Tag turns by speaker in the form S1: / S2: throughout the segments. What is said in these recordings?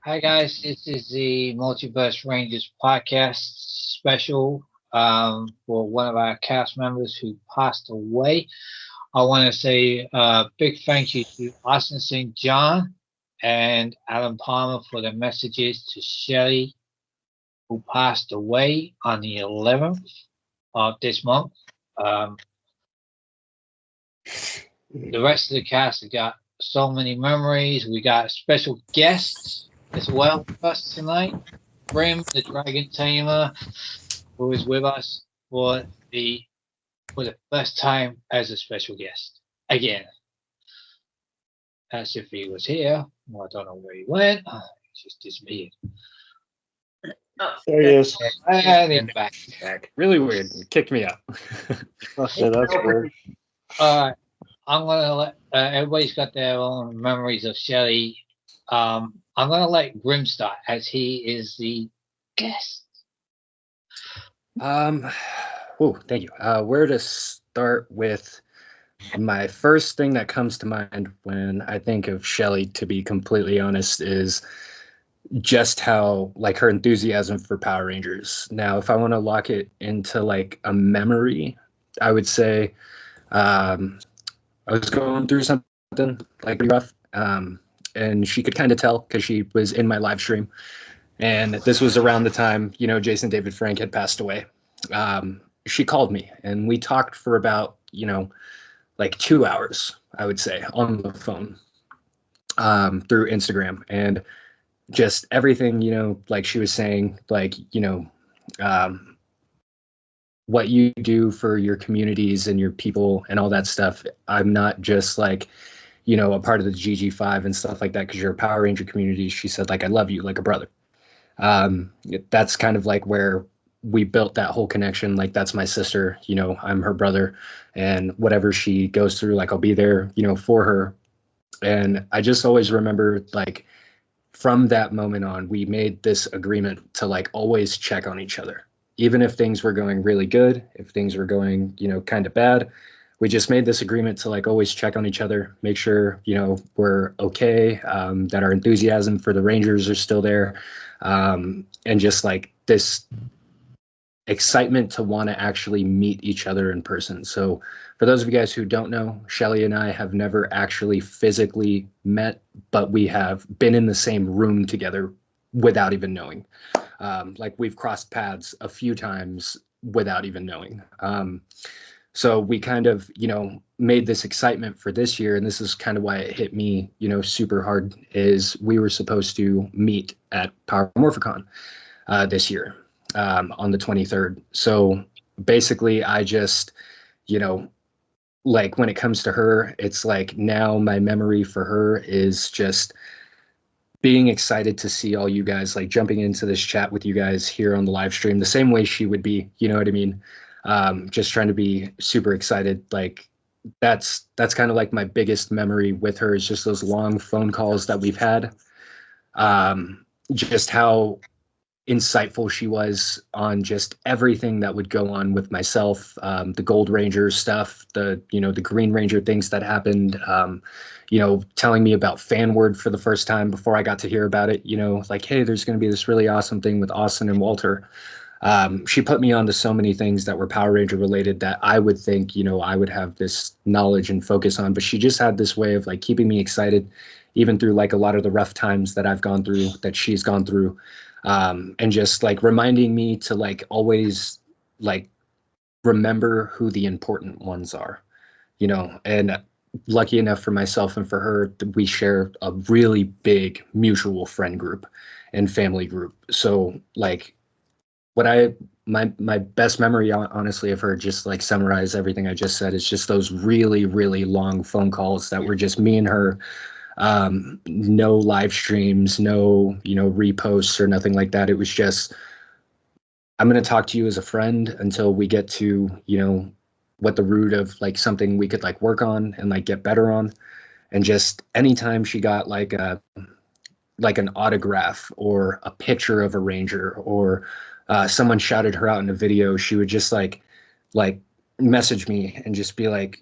S1: Hi guys, this is the Multiverse Rangers podcast special for one of our cast members who passed away. I want to say a big thank you to Austin St. John and Alan Palmer for the messages to Shelly, who passed away on the 11th of this month. Um, the rest of the cast have got so many memories. We got special guests as well with us tonight. Grimm, the Dragon Tamer, who is with us the for the first time as a special guest. Again, as if he was here. Well, I don't know where he went. He just disappeared.
S2: There he is.
S1: And he's back.
S3: Really weird. It kicked me out.
S2: Yeah, that's weird.
S1: All right. I'm gonna let everybody's got their own memories of Shelley. I'm gonna let Grimm start as he is the guest.
S3: Oh, thank you. Where to start with? My first thing that comes to mind when I think of Shelley, to be completely honest, is just how like her enthusiasm for Power Rangers. Now, if I want to lock it into like a memory, I would say I was going through something like pretty rough, and she could kind of tell because she was in my live stream. And this was around the time, Jason David Frank had passed away. She called me and we talked for about, like 2 hours, I would say, on the phone through Instagram. And just everything, like she was saying, like, what you do for your communities and your people and all that stuff. I'm not just like, a part of the GG5 and stuff like that because you're a Power Ranger community. She said, like, I love you like a brother. That's kind of like where we built that whole connection. Like, that's my sister, I'm her brother, and whatever she goes through, like, I'll be there, for her. And I just always remember, like, from that moment on, we made this agreement to like always check on each other, even if things were going really good, if things were going, kind of bad. We just made this agreement to like always check on each other, make sure, we're okay, that our enthusiasm for the Rangers are still there. And just like this excitement to want to actually meet each other in person. So for those of you guys who don't know, Shelly and I have never actually physically met, but we have been in the same room together without even knowing. Like we've crossed paths a few times without even knowing. So we kind of, made this excitement for this year, and this is kind of why it hit me, super hard, is we were supposed to meet at Power Morphicon this year on the 23rd. So basically I just, like when it comes to her, it's like now my memory for her is just being excited to see all you guys, like jumping into this chat with you guys here on the live stream the same way she would be, you know what I mean? Just trying to be super excited. Like that's kind of like my biggest memory with her, is just those long phone calls that we've had. Just how insightful she was on just everything that would go on with myself, the Gold Ranger stuff, the Green Ranger things that happened, telling me about fan word for the first time before I got to hear about it, like, hey, there's going to be this really awesome thing with Austin and Walter. She put me onto so many things that were Power Ranger related that I would think, I would have this knowledge and focus on, but she just had this way of like keeping me excited, even through like a lot of the rough times that I've gone through, that she's gone through. And just like reminding me to like always like remember who the important ones are, and lucky enough for myself and for her, we share a really big mutual friend group and family group. So like my best memory, honestly, of her, just like summarize everything I just said, is just those really, really long phone calls that were just me and her. No live streams, no, reposts or nothing like that. It was just, I'm going to talk to you as a friend until we get to, what the root of like something we could like work on and like get better on. And just anytime she got like an autograph or a picture of a Ranger, or someone shouted her out in a video, she would just like message me and just be like,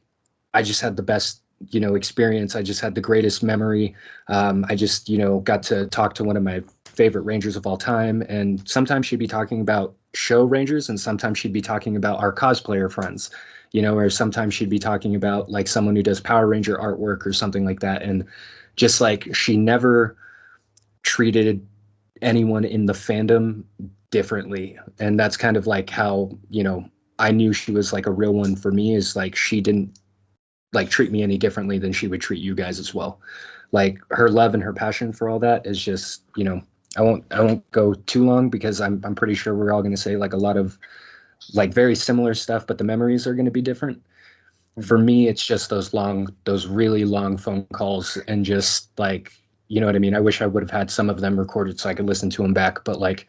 S3: I just had the best experience. I just had the greatest memory. I just got to talk to one of my favorite Rangers of all time. And sometimes she'd be talking about show Rangers, and sometimes she'd be talking about our cosplayer friends, or sometimes she'd be talking about like someone who does Power Ranger artwork or something like that. And just like she never treated anyone in the fandom differently. And that's kind of like how, I knew she was like a real one for me, is like she didn't like treat me any differently than she would treat you guys as well. Like her love and her passion for all that is just, I won't go too long because I'm pretty sure we're all going to say like a lot of like very similar stuff, but the memories are going to be different. For me, it's just those really long phone calls and just like, you know what I mean? I wish I would have had some of them recorded so I could listen to them back. But like,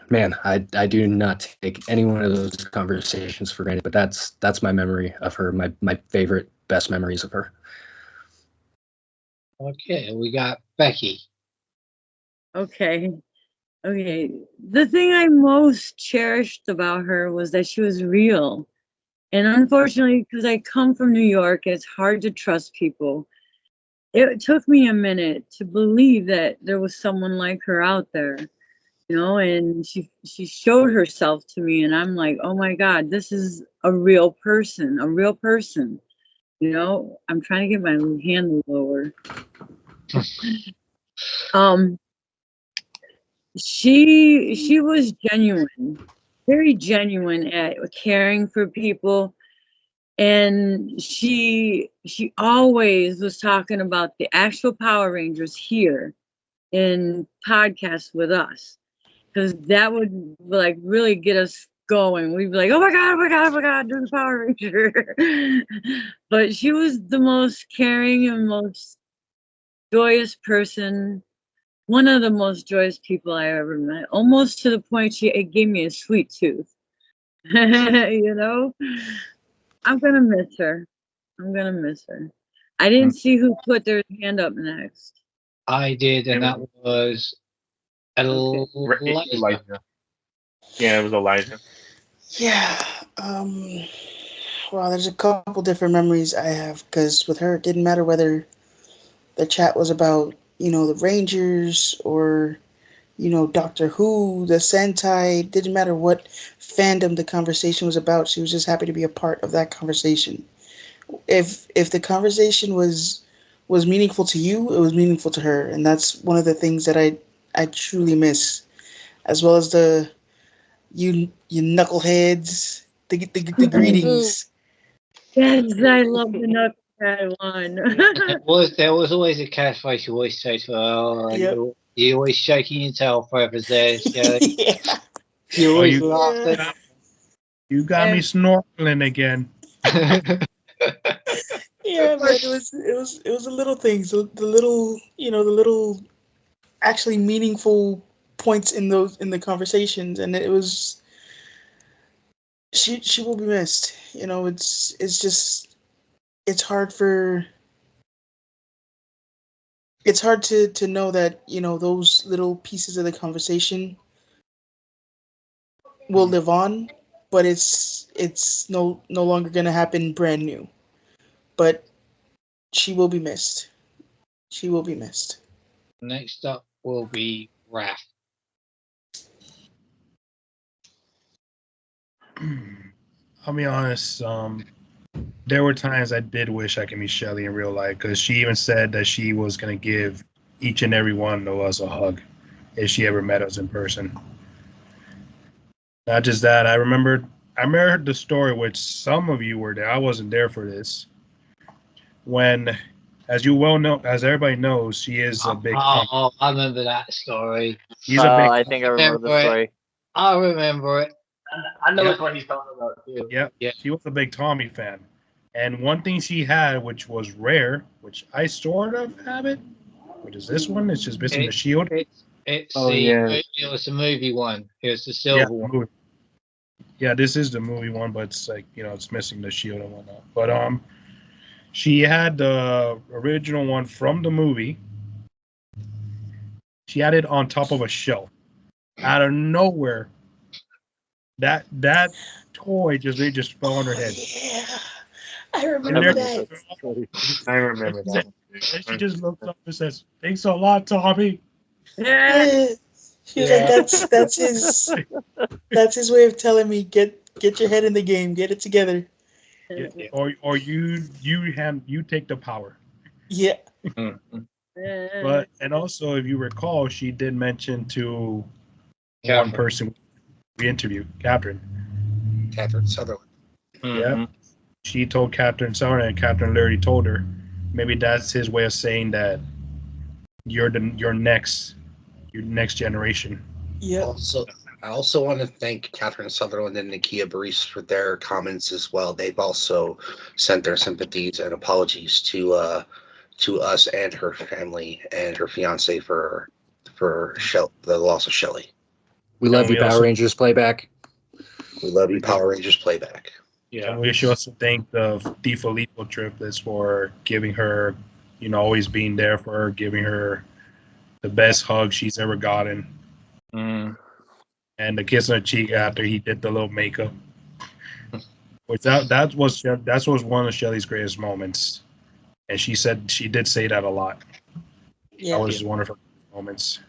S3: man, I do not take any one of those conversations for granted. But that's my memory of her, my favorite, best memories of her.
S1: Okay, we got Becky.
S4: Okay. The thing I most cherished about her was that she was real. And unfortunately, because I come from New York, it's hard to trust people. It took me a minute to believe that there was someone like her out there, and she showed herself to me, and I'm like, oh my God, this is a real person. I'm trying to get my hand lower. She was genuine, very genuine at caring for people. And she always was talking about the actual Power Rangers here in podcasts with us, because that would like really get us going. We'd be like, oh my God, do the Power Ranger. But she was the most caring and most joyous person, one of the most joyous people I ever met, almost to the point it gave me a sweet tooth. I'm gonna miss her. I didn't see who put their hand up next.
S1: I did, and that was Elijah.
S5: Yeah, it was Elijah.
S6: Yeah. Well, there's a couple different memories I have, because with her, it didn't matter whether the chat was about, the Rangers or, Doctor Who, the Sentai. Didn't matter what fandom the conversation was about. She was just happy to be a part of that conversation. If the conversation was meaningful to you, it was meaningful to her, and that's one of the things that I truly miss, as well as the you knuckleheads, the greetings.
S4: Yes, I love the knucklehead one.
S1: There was always a catchphrase you always say to her. Oh,
S6: Yep.
S1: you're always shaking your tail forever there. Yeah.
S6: Yeah.
S1: You always laughing.
S5: You got me snorkeling again.
S6: Yeah, but it was the little things, the little the little actually meaningful points in the conversations, and it was she will be missed. It's just it's hard to know that those little pieces of the conversation will live on, but it's no longer gonna happen brand new. But she will be missed. She will be missed.
S1: Next up will be Raph.
S5: I'll be honest. There were times I did wish I could meet Shelly in real life, because she even said that she was gonna give each and every one of us a hug if she ever met us in person. Not just that, I remember the story, which some of you were there. I wasn't there for this. When, as you well know, as everybody knows, she is a big.
S1: I remember that story.
S5: He's a big.
S2: I think I remember the story.
S1: I remember it.
S2: I know which one he's talking about too.
S5: Yeah, she was a big Tommy fan, and one thing she had, which was rare, which I sort of have it, which is this one. It's just missing the shield.
S1: It was the movie one. It was the silver one.
S5: Yeah, this is the movie one, but it's like it's missing the shield and whatnot. But she had the original one from the movie. She had it on top of a shelf. Out of nowhere, that toy just fell on her head.
S6: Yeah, I remember that.
S2: I remember that.
S5: And she just looks up and says, "Thanks a lot, Tommy."
S6: Yeah. She was like, that's his way of telling me, get your head in the game, get it together.
S5: Or you take the power.
S6: Yeah.
S5: But and also, if you recall, she did mention to
S1: Catherine.
S5: one person we interviewed, Catherine.
S3: Sutherland.
S5: Yeah, she told Catherine Sutherland, and Catherine literally told her, maybe that's his way of saying that you're your next generation.
S6: Yeah.
S3: I also want to thank Catherine Sutherland and Nakia Baris for their comments as well. They've also sent their sympathies and apologies to us and her family and her fiance for the loss of Shelley. We love you, Power Rangers playback.
S7: We love you, Power Rangers playback.
S5: Yeah. And we should also thank the DiFilippo triplets for giving her, always being there for her, giving her the best hug she's ever gotten. And the kiss on the cheek after he did the little makeup. Which that was one of Shelley's greatest moments. And she did say that a lot.
S6: Yeah.
S5: That was one of her moments.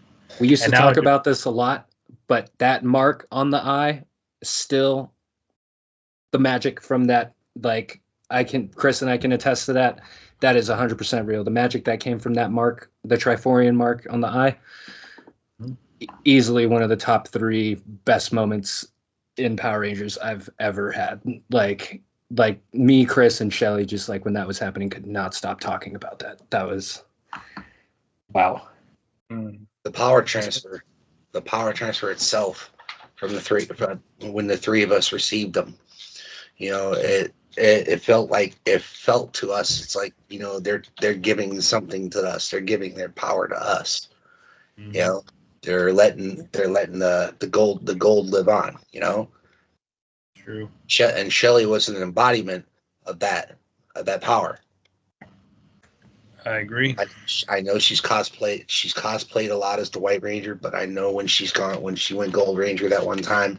S3: We used to talk about this a lot, but that mark on the eye, still the magic from that, like Chris and I can attest to that. That is 100% real. The magic that came from that mark, the Triforian mark on the eye, easily one of the top 3 best moments in Power Rangers I've ever had. Like me, Chris, and Shelley, just like when that was happening, could not stop talking about that. That was wow.
S7: The power transfer itself from the 3, when the 3 of us received them, it felt to us, it's like, they're giving something to us. They're giving their power to us. They're letting the gold live on.
S5: True.
S7: And Shelley was an embodiment of that power.
S5: I agree.
S7: I know she's cosplayed a lot as the White Ranger, but I know when she went Gold Ranger that one time,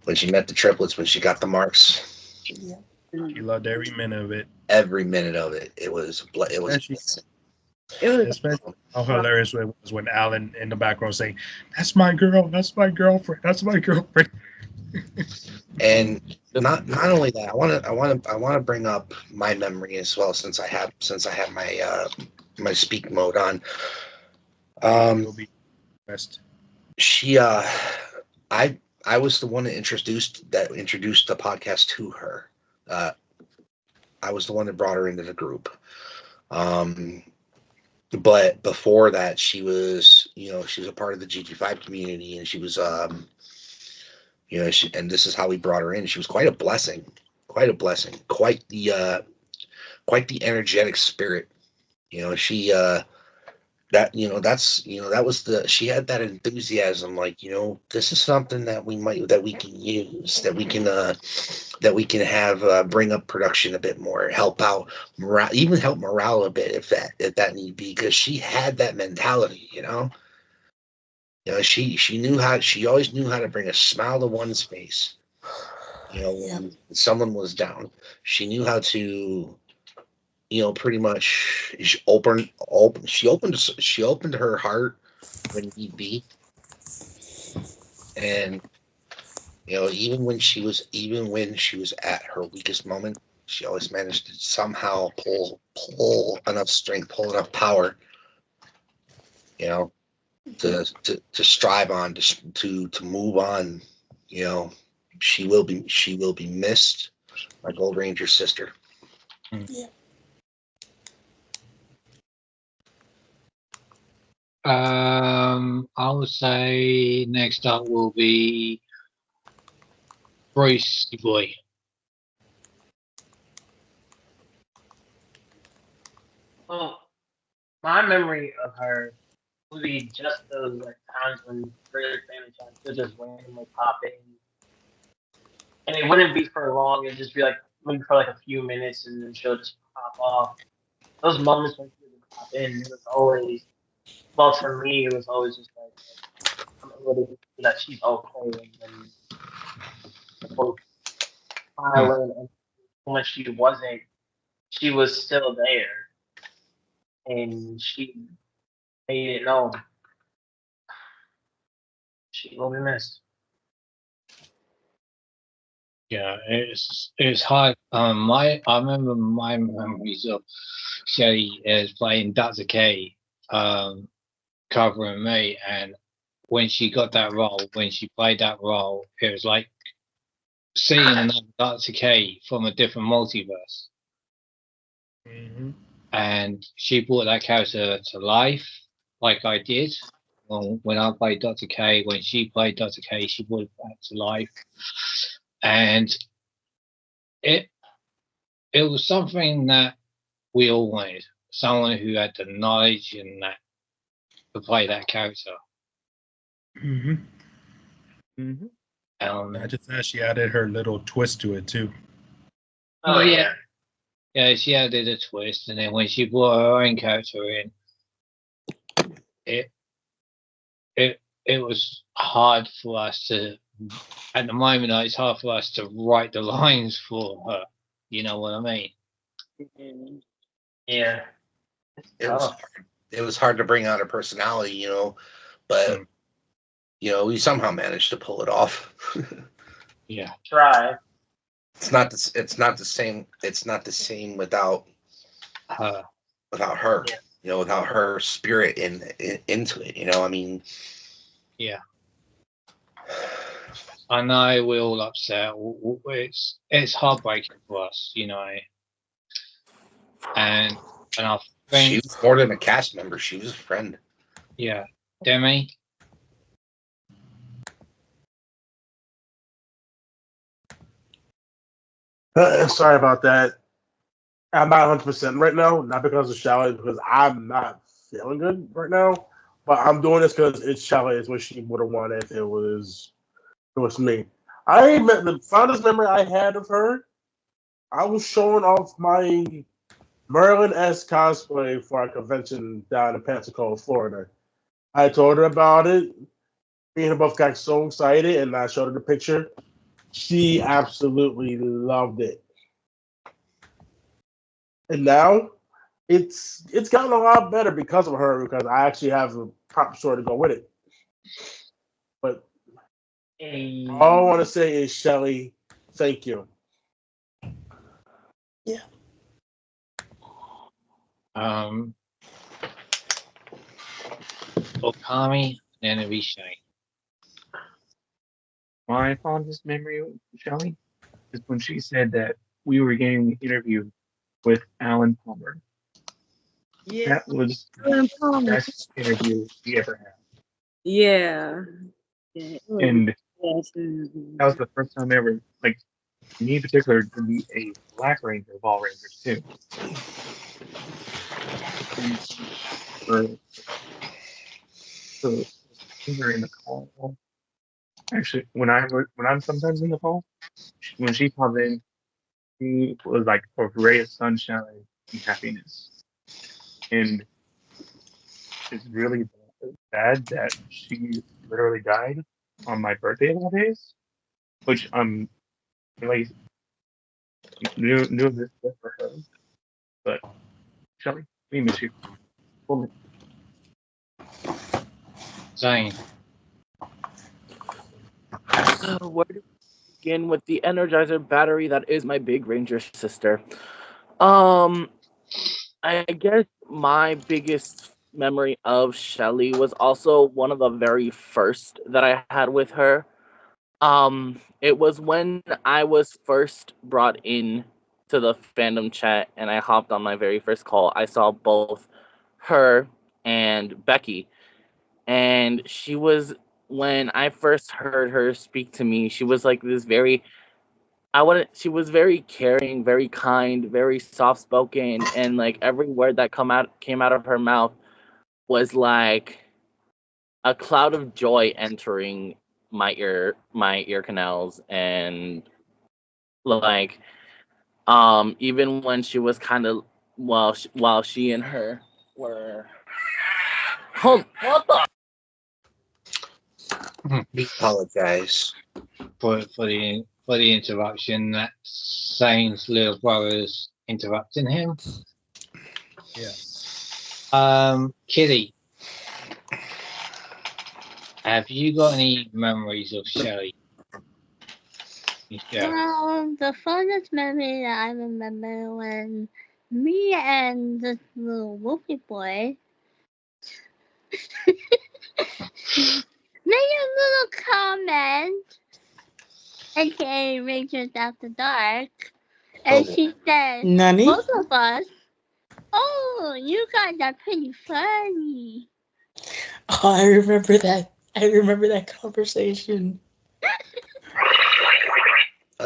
S7: when she met the triplets, when she got the marks.
S6: Yeah.
S5: She loved every minute of it.
S7: Every minute of it. It was.
S5: Especially how hilarious it was when Alan in the background saying, "That's my girl. That's my girlfriend. That's my girlfriend."
S7: And not only that, I want to bring up my memory as well, since I have my my speak mode on. She I was the one that introduced the podcast to her. I was the one that brought her into the group. But before that, she was a part of the GG5 community, and she was and this is how we brought her in. She was quite a blessing, quite the energetic spirit. She that she had that enthusiasm, like, this is something that we can use, that we can have bring up production a bit more, help out morale, even help morale a bit if that need be, because she had that mentality. She always knew how to bring a smile to one's face. When someone was down, she knew how to, pretty much she opened her heart when need be. And even when she was at her weakest moment, she always managed to somehow pull enough strength, pull enough power, to strive on, to move on. She will be missed, my Gold Ranger sister.
S6: Yeah.
S1: I would say next up will be Bruce Boy.
S2: Well, my memory of her would be just those times when Greater Family Chats would just randomly pop in, and it wouldn't be for long. It'd just be maybe for a few minutes, and then she'll just pop off. Those moments when she would pop in, it was always, well, for me, it was always just I'm able to see that she's okay, and then pilot, and when she wasn't, she was still there, and she made it known. She will be missed.
S1: Yeah, it's hard. I remember my memories of Shelley as playing Dr. K, covering me, and when she got that role, when she played that role, it was like seeing another Dr. K from a different multiverse,
S5: Mm-hmm.
S1: and she brought that character to life, like I did. When I played Dr. K, when she played Dr. K, she brought it back to life, and it it was something that we all wanted. Someone who had the knowledge and that to play that character.
S5: Mm-hmm.
S3: Mm-hmm.
S5: I just thought she added her little twist to it too.
S2: Oh yeah.
S1: Yeah, she added a twist, and then when she brought her own character in, it it was hard for us to. At the moment, it's hard for us to write the lines for her. You know what I mean?
S2: Yeah.
S7: It was hard to bring out her personality, but we somehow managed to pull it off.
S1: Yeah.
S2: Try.
S7: It's not the same. It's not the same without
S1: Her.
S7: her.
S2: Yeah.
S7: Without her spirit into it. I mean.
S1: Yeah. I know we're all upset. It's heartbreaking for us, and I think
S7: She was more than a cast member. She was a friend.
S1: yeah, Demi.
S8: Sorry about that. I'm not 100% right now, not because of Shallow, because I'm not feeling good right now. But I'm doing this because it's Shallow is what she would have wanted if it was me. The fondest memory I had of her. I was showing off my Merlin S cosplay for a convention down in Pensacola, Florida. I told her about it. Me and her both got so excited, and I showed her the picture. She absolutely loved it. And now it's gotten a lot better because of her, because I actually have a proper story to go with it. But all I want to say is, Shelly, thank you.
S6: Yeah.
S1: Okami, and then Shane.
S3: My fondest memory of Shelley is when she said that we were getting the interview with Alan Palmer.
S4: Yeah.
S3: That was
S4: Alan
S3: the
S4: Palmer.
S3: best interview we ever had.
S4: Yeah. Yeah.
S3: And that was the first time ever, like, me in particular, to meet a Black Ranger of all Rangers, too. And so her in the call. Actually, when I'm sometimes in the call, when she comes in, she was like a ray of sunshine and happiness. And it's really bad that she literally died on my birthday of all days, which I'm really knew this was for her. But Shelly, we miss you. Well,
S1: Zane.
S9: Where do we begin with the Energizer battery that is my big Ranger sister? I guess my biggest memory of Shelly was also one of the very first that I had with her. It was when I was first brought in to the fandom chat and I hopped on my very first call. I saw both her and Becky, and she was, when I first heard her speak to me, she was like this very, she was very caring, very kind, very soft spoken, and like every word that came out of her mouth was like a cloud of joy entering my ear canals. And like even when she was kind of, while she and her were, what the
S7: We apologize.
S1: for the for the interruption. That's Zane's little brother's interrupting him.
S3: Yeah.
S1: Kitty, have you got any memories of Shelley? Yeah.
S10: The fondest memory that I remember when me and this little wolfie boy made a little comment, aka Rangers After Dark, and she said,
S6: Nani?
S10: both of us, oh, you guys are pretty funny.
S6: Oh, I remember that. I remember that conversation.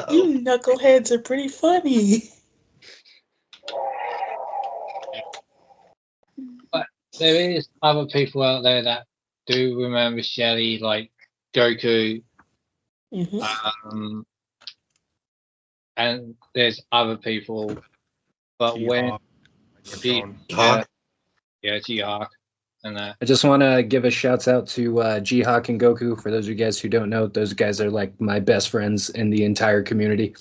S6: You knuckleheads are pretty funny.
S1: But there is other people out there that do remember Shelley, like Goku.
S6: Mm-hmm.
S1: And there's other people, but when
S7: Hawk.
S1: G-Hawk and that.
S3: I just want to give a shout out to G-Hawk and Goku. For those of you guys who don't know, those guys are like my best friends in the entire community.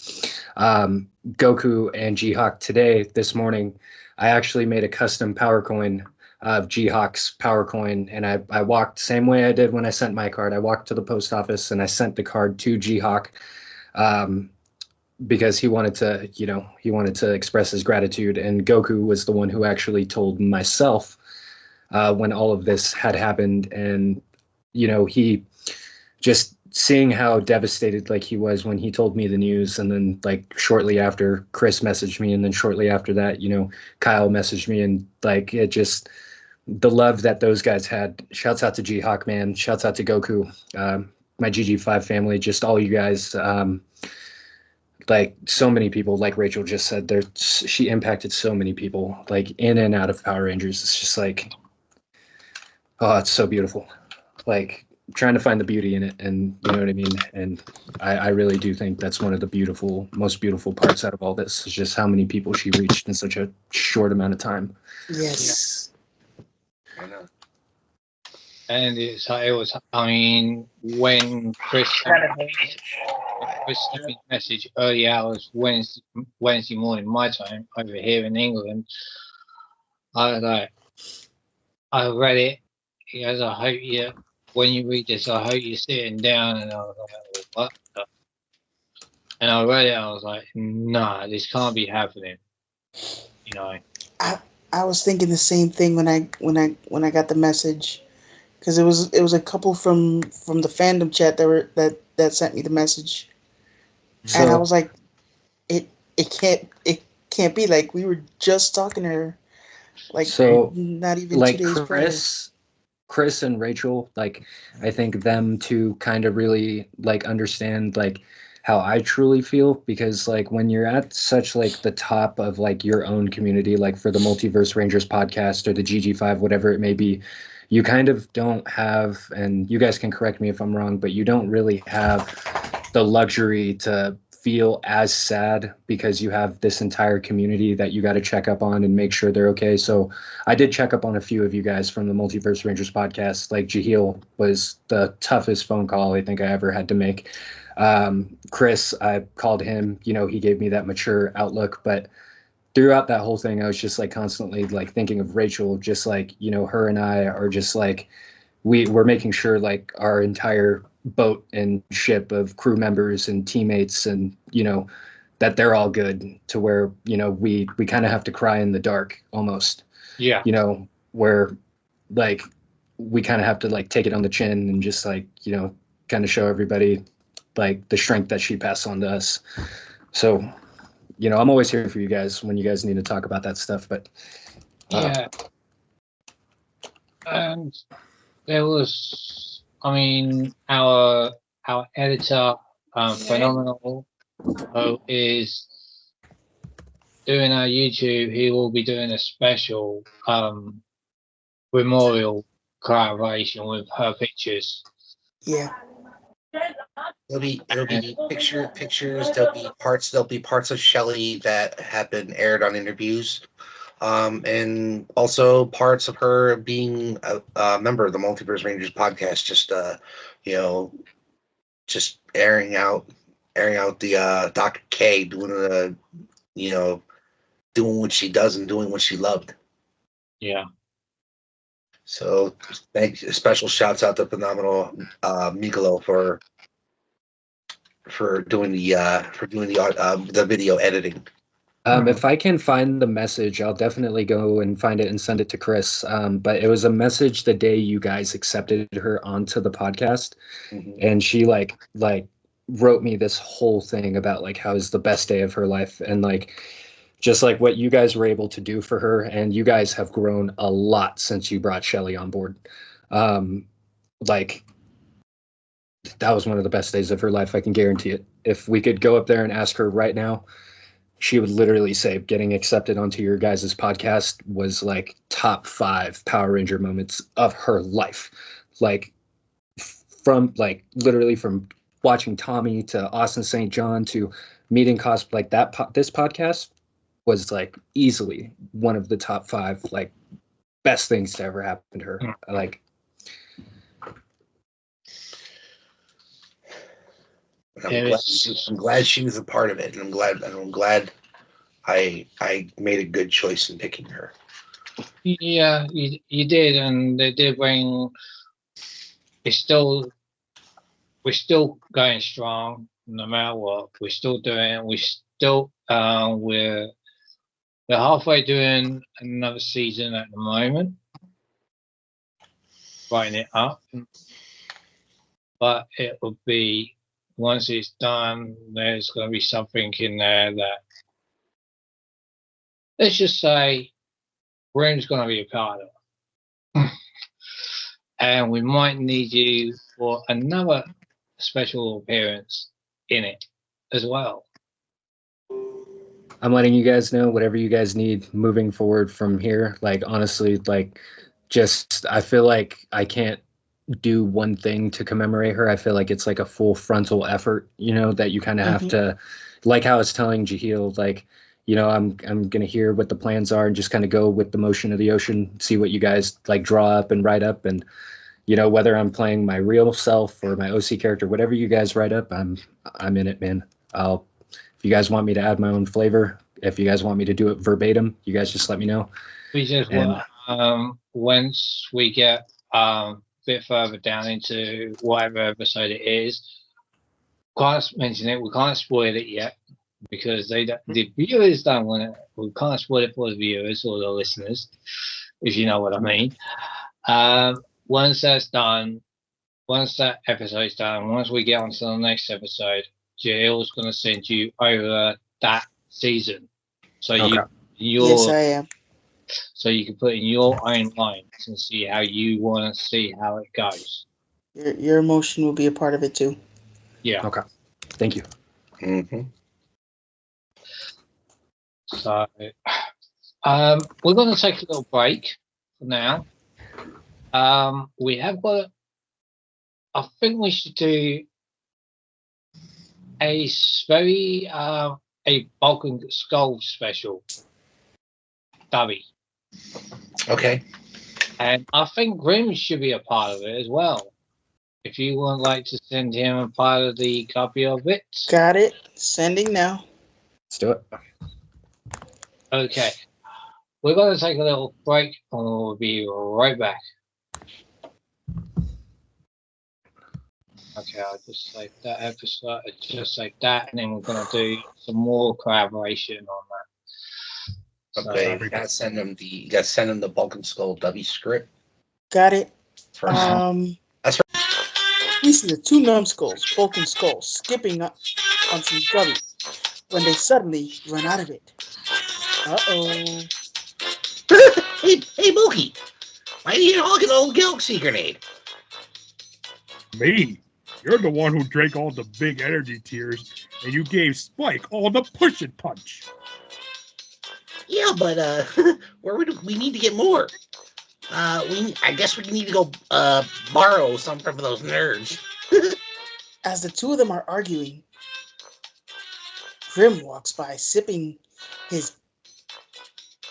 S3: Goku and G-Hawk this morning, I actually made a custom power coin of G-Hawk's power coin, and I walked same way I did when I sent my card. I walked to the post office and I sent the card to G-Hawk. Because he wanted to express his gratitude, and Goku was the one who actually told myself when all of this had happened. And he just seeing how devastated like he was when he told me the news, and then like shortly after Chris messaged me, and then shortly after that Kyle messaged me, and like it just, the love that those guys had. Shouts out to G-Hawk, man. Shouts out to Goku, my GG5 family, just all you guys. Like so many people, like Rachel just said, she impacted so many people, like in and out of Power Rangers. It's just like, oh, it's so beautiful. Like trying to find the beauty in it, and you know what I mean? And I really do think that's one of the most beautiful parts out of all this, is just how many people she reached in such a short amount of time.
S6: Yes.
S7: I know.
S1: And it was, I mean, when Chris sent me a message early hours Wednesday morning my time over here in England, I read it. He goes, I hope when you read this, I hope you're sitting down. And I was like, what? And I read it. I was like, nah, this can't be happening.
S6: I was thinking the same thing when I got the message, because it was a couple from the fandom chat that sent me the message, and I was like, it can't be, like we were just talking to her, like
S3: so
S6: not even
S3: like
S6: 2 days prior.
S3: Chris and Rachel, like I think them two kind of really like understand like how I truly feel, because like when you're at such like the top of like your own community, like for the Multiverse Rangers podcast or the GG5, whatever it may be, you kind of don't have, and you guys can correct me if I'm wrong, but you don't really have the luxury to feel as sad, because you have this entire community that you got to check up on and make sure they're okay. So I did check up on a few of you guys from the Multiverse Rangers podcast. Like Jaheel was the toughest phone call I think I ever had to make. Chris, I called him, he gave me that mature outlook, but throughout that whole thing, I was just like constantly like thinking of Rachel, just like, her and I are just like, we're making sure like our entire boat and ship of crew members and teammates and, that they're all good, to where, we kind of have to cry in the dark almost.
S1: Yeah.
S3: Where like we kind of have to like take it on the chin and just like, kind of show everybody like the strength that she passed on to us. So, I'm always here for you guys when you guys need to talk about that stuff, but
S1: yeah. And there was, I mean, our editor, Phenomenal, who is doing our YouTube. He will be doing a special memorial collaboration with her pictures.
S6: Yeah.
S7: It'll be pictures. There'll be parts of Shelley that have been aired on interviews, and also parts of her being a member of the Multiverse Rangers podcast. Just just airing out airing out the Dr. K doing doing what she does and doing what she loved.
S1: Yeah.
S7: So special shouts out to phenomenal Mikolo for doing the video editing.
S3: If I can find the message, I'll definitely go and find it and send it to Chris. But it was a message the day you guys accepted her onto the podcast, and she like wrote me this whole thing about like how it's the best day of her life, and like just like what you guys were able to do for her, and you guys have grown a lot since you brought Shelly on board. Like that was one of the best days of her life. I can guarantee it. If we could go up there and ask her right now, she would literally say getting accepted onto your guys' podcast was like top 5 Power Ranger moments of her life. Like from like literally from watching Tommy to Austin St. John to meeting cosplay, like that this podcast was like easily one of the top 5 like best things to ever happen to her. Like
S7: I'm glad she was a part of it, and I'm glad I made a good choice in picking her.
S1: Yeah, you did, and they did bring. We're still going strong, no matter what. We're still doing. We're halfway doing another season at the moment, writing it up. But it will be, once it's done, there's going to be something in there that, let's just say, Grimm's going to be a part of. And we might need you for another special appearance in it as well.
S3: I'm letting you guys know whatever you guys need moving forward from here. Like honestly, like just I feel like I can't do one thing to commemorate her. I feel like it's like a full frontal effort, that you kind of have to, like how I was telling Jahil, like, I'm gonna hear what the plans are and just kind of go with the motion of the ocean, see what you guys like draw up and write up, and whether I'm playing my real self or my OC character, whatever you guys write up, I'm in it, man. If you guys want me to add my own flavor, if you guys want me to do it verbatim, you guys just let me know.
S1: We just want, once we get a bit further down into whatever episode it is, can't mention it. We can't spoil it yet because the viewers don't want it. We can't spoil it for the viewers or the listeners, if you know what I mean. Once that's done, once that episode's done, once we get on to the next episode, Jill's going to send you over that season. So
S6: yes, I am.
S1: So you can put in your own lines and see how you want to see how it goes.
S6: Your emotion will be a part of it too.
S1: Yeah.
S3: Okay. Thank you.
S7: Mm-hmm.
S1: So, we're going to take a little break for now. We have got. I think we should do a very a Balkan Skull special, Dubby.
S7: Okay.
S1: And I think Grimm should be a part of it as well. If you would like to send him a part of the copy of it.
S6: Got it. Sending now.
S3: Let's do it.
S1: Okay. We're going to take a little break and we'll be right back. Okay, I'll just save that episode, just like that, and then we're going to do some more collaboration on that.
S7: Okay, you gotta send him the Balkan Skull W script.
S6: Got it.
S7: First.
S6: That's right. We see the 2 numbskulls, Balkan Skulls, skipping up on some W when they suddenly run out of it. Uh-oh.
S7: Hey, Mookie, why do you hog an old Galaxy grenade?
S5: Me? You're the one who drank all the big energy tears, and you gave Spike all the push and punch.
S7: Yeah, but we need to get more. I guess we need to go borrow some from those nerds.
S6: As the 2 of them are arguing, Grimm walks by, sipping his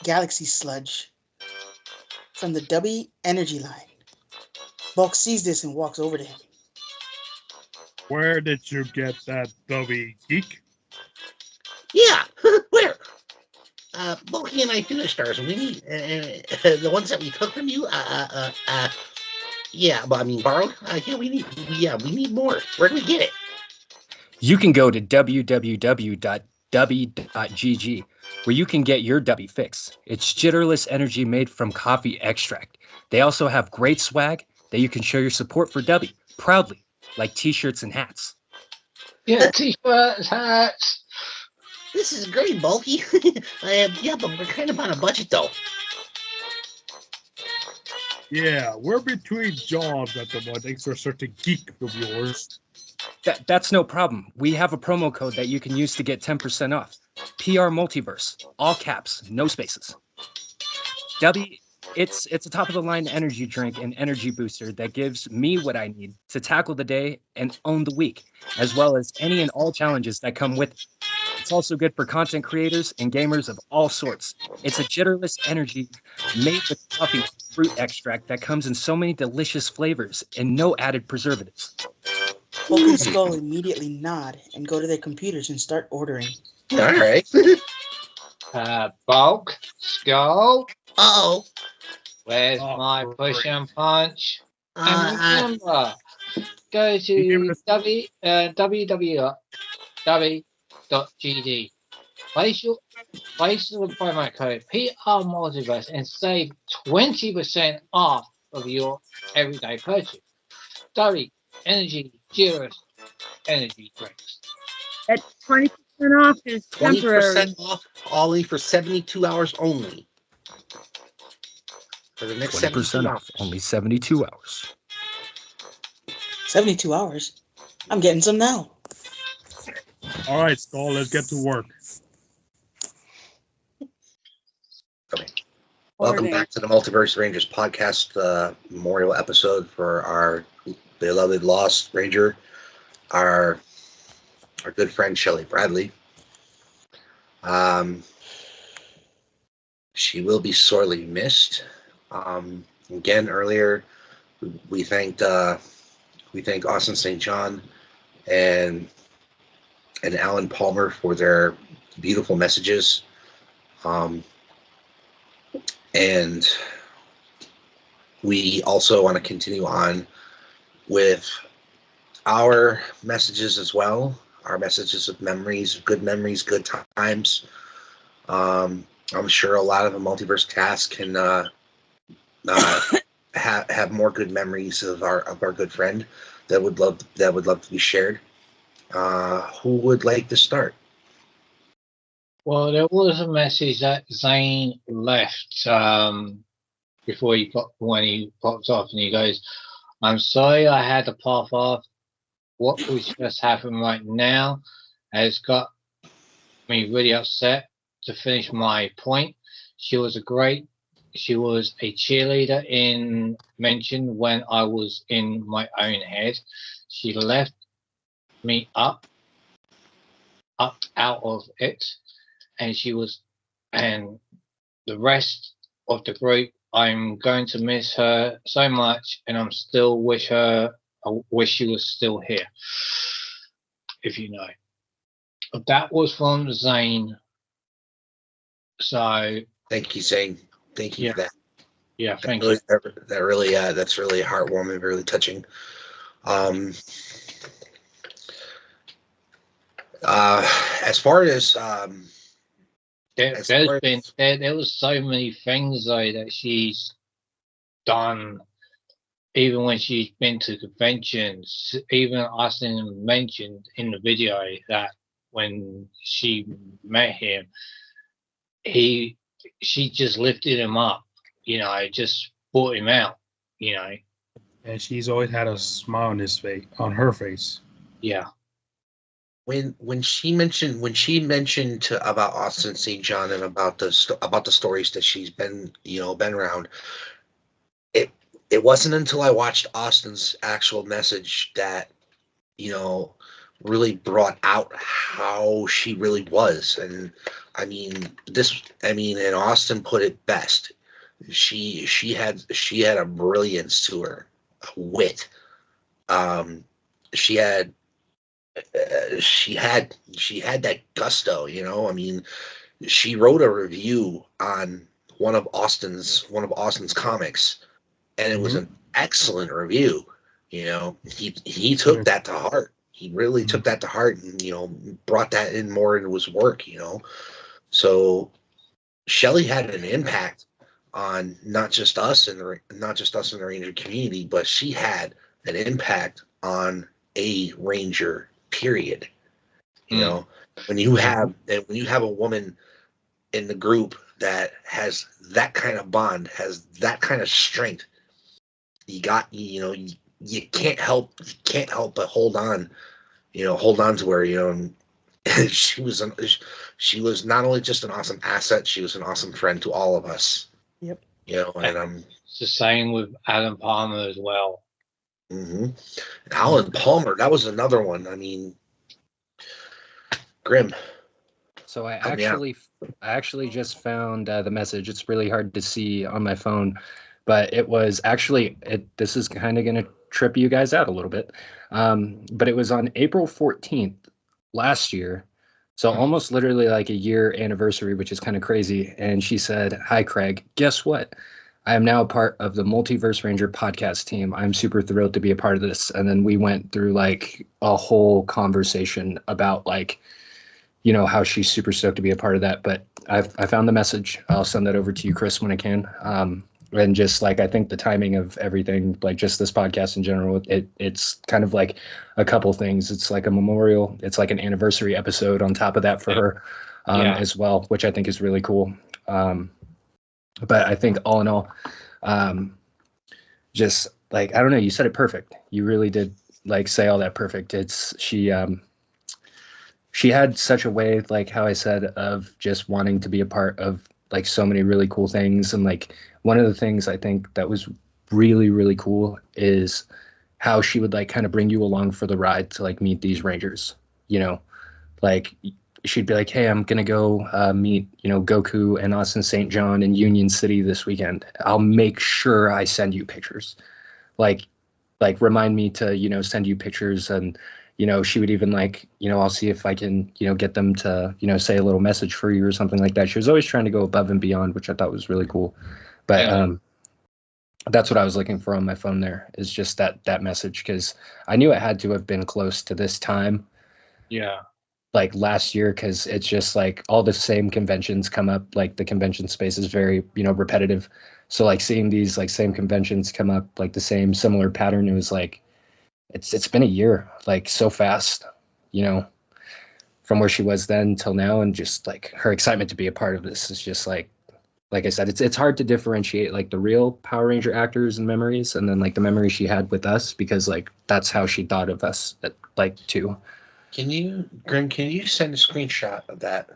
S6: Galaxy sludge from the W energy line. Bulk sees this and walks over to him.
S5: Where did you get that, Dubby Geek?
S7: Yeah, where? Bulky and I finished ours, and we need the ones that we took from you. Yeah, but I mean borrowed. Yeah, we need more. Where do we get it?
S3: You can go to www.dubby.gg where you can get your Dubby fix. It's jitterless energy made from coffee extract. They also have great swag that you can show your support for Dubby proudly, like t-shirts and hats.
S1: Yeah, t-shirts, hats.
S7: This is great, Bulky. Yeah, but we're kind of on a budget, though.
S5: Yeah, we're between jobs at the moment, thanks to a certain geek of yours.
S3: That's no problem. We have a promo code that you can use to get 10% off. PR Multiverse, all caps, no spaces. Dubby, it's a top of the line energy drink and energy booster that gives me what I need to tackle the day and own the week, as well as any and all challenges that come with it. It's also good for content creators and gamers of all sorts. It's a jitterless energy made with coffee fruit extract that comes in so many delicious flavors and no added preservatives.
S6: Bulk and Skull immediately nod and go to their computers and start ordering.
S7: All right.
S1: Bulk, Skull.
S7: Oh.
S1: Where's my push and punch? And remember, go to www.gg. Place the promo code PR Multiverse and save 20% off of your everyday purchase. Dubby Energy Juice Energy Drinks.
S4: That 20% off is temporary.
S7: 20% off, only for 72 hours only. For the next
S3: 20% off, only 72 hours.
S6: 72 hours? I'm getting some now.
S5: All right, Skull, let's get to work.
S7: Okay. Welcome back to the Multiverse Rangers podcast, memorial episode for our beloved lost ranger, our good friend Shelley Bradley. She will be sorely missed. Again, earlier we thanked Austin St. John and Alan Palmer for their beautiful messages. And we also want to continue on with our messages as well, our messages of memories, good times. I'm sure a lot of the multiverse cast can have more good memories of our good friend that would love to be shared. Who would like to start?
S1: Well, there was a message that Zane left before when he popped off, and he goes, "I'm sorry I had to pop off. What was just happened right now has got me really upset. To finish my point, she was a cheerleader in Mention when I was in my own head. She left me up out of it, and and the rest of the group, I'm going to miss her so much, and I wish she was still here, if you know." That was from Zane. So
S7: thank you, Zane. Thank you for that.
S1: Yeah, thank you.
S7: That really that's really heartwarming, really touching. As far as
S1: there was so many things though that she's done, even when she's been to conventions. Even Austin mentioned in the video that when she met him, she just lifted him up, just brought him out,
S5: And she's always had a smile on her face.
S1: Yeah.
S7: When she mentioned about Austin St. John and about the stories that she's been around, it wasn't until I watched Austin's actual message that really brought out how she really was. And and Austin put it best. She had a brilliance to her, a wit. She had she had that gusto, you know. I mean, she wrote a review on one of Austin's comics, and it was an excellent review. You know, he took that to heart. He really took that to heart, and brought that in more into his work. You know, so Shelley had an impact on not just us in the Ranger community, but she had an impact on a Ranger. Period. You know, when you have a woman in the group that has that kind of bond, has that kind of strength, you can't help but hold on to her. she was she was not only just an awesome asset, she was an awesome friend to all of us.
S6: Yep.
S7: And
S1: It's the same with Alan Palmer as well.
S7: Alan Palmer, that was another one. I mean, Grimm.
S3: So I actually just found the message. It's really hard to see on my phone, but it was actually this is kind of going to trip you guys out a little bit. But it was on April 14th last year. So almost literally like a year anniversary, which is kind of crazy. And she said, "Hi, Craig. Guess what? I am now a part of the Multiverse Ranger podcast team. I'm super thrilled to be a part of this." And then we went through like a whole conversation about like, how she's super stoked to be a part of that. But I found the message. I'll send that over to you, Chris, when I can. And just like, I think the timing of everything, like just this podcast in general, it's kind of like a couple things. It's like a memorial. It's like an anniversary episode on top of that for her as well, which I think is really cool. But I think all in all, just like, I don't know, you said it perfect. You really did like say all that perfect. She had such a way, like how I said, of just wanting to be a part of like so many really cool things. And like one of the things I think that was really, really cool is how she would like kind of bring you along for the ride to like meet these Rangers, like she'd be like, "Hey, I'm going to go meet, Goku and Austin St. John in Union City this weekend. I'll make sure I send you pictures. Like remind me to, send you pictures." And she would even like, "I'll see if I can, get them to, say a little message for you or something like that." She was always trying to go above and beyond, which I thought was really cool. But that's what I was looking for on my phone there, is just that message, because I knew it had to have been close to this time.
S1: Yeah.
S3: Like last year, because it's just like all the same conventions come up. Like the convention space is very, repetitive. So like seeing these like same conventions come up, like the same similar pattern, it was like, it's been a year, like so fast, from where she was then till now. And just like her excitement to be a part of this is just like I said, it's hard to differentiate like the real Power Ranger actors and memories, and then like the memories she had with us, because like that's how she thought of us, like too.
S7: Grimm, can you send a screenshot of that?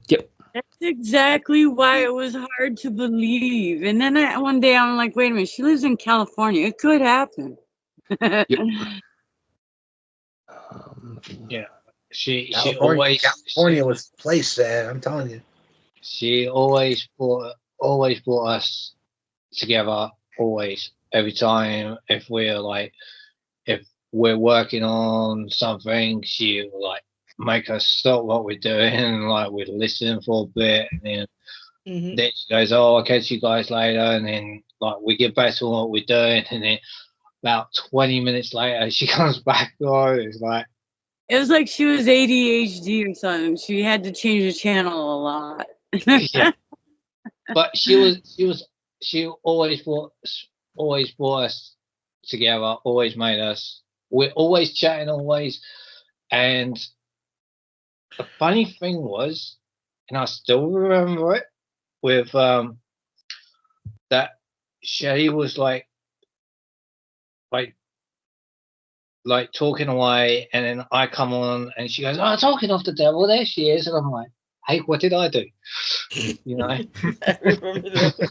S3: Yep.
S4: That's exactly why it was hard to believe. And then one day I'm like, wait a minute, she lives in California. It could happen.
S3: Yep.
S1: Yeah. She
S7: California was the place, I'm telling you.
S1: She always brought us together, always, every time. If we're working on something, she would like make us stop what we're doing, and like we'd listen for a bit, and then she goes, "Oh, I'll catch you guys later," and then like we get back to what we're doing, and then about 20 minutes later she comes back on. It's like,
S4: it was like she was ADHD or something. She had to change the channel a lot.
S1: yeah. But she always brought us together, always made us, we're always chatting, always. And the funny thing was, and I still remember it, with that Shelly was like talking away, and then I come on and she goes, "Oh, talking of the devil, there she is." And I'm like, "Hey, what did I do?"
S6: I remember that.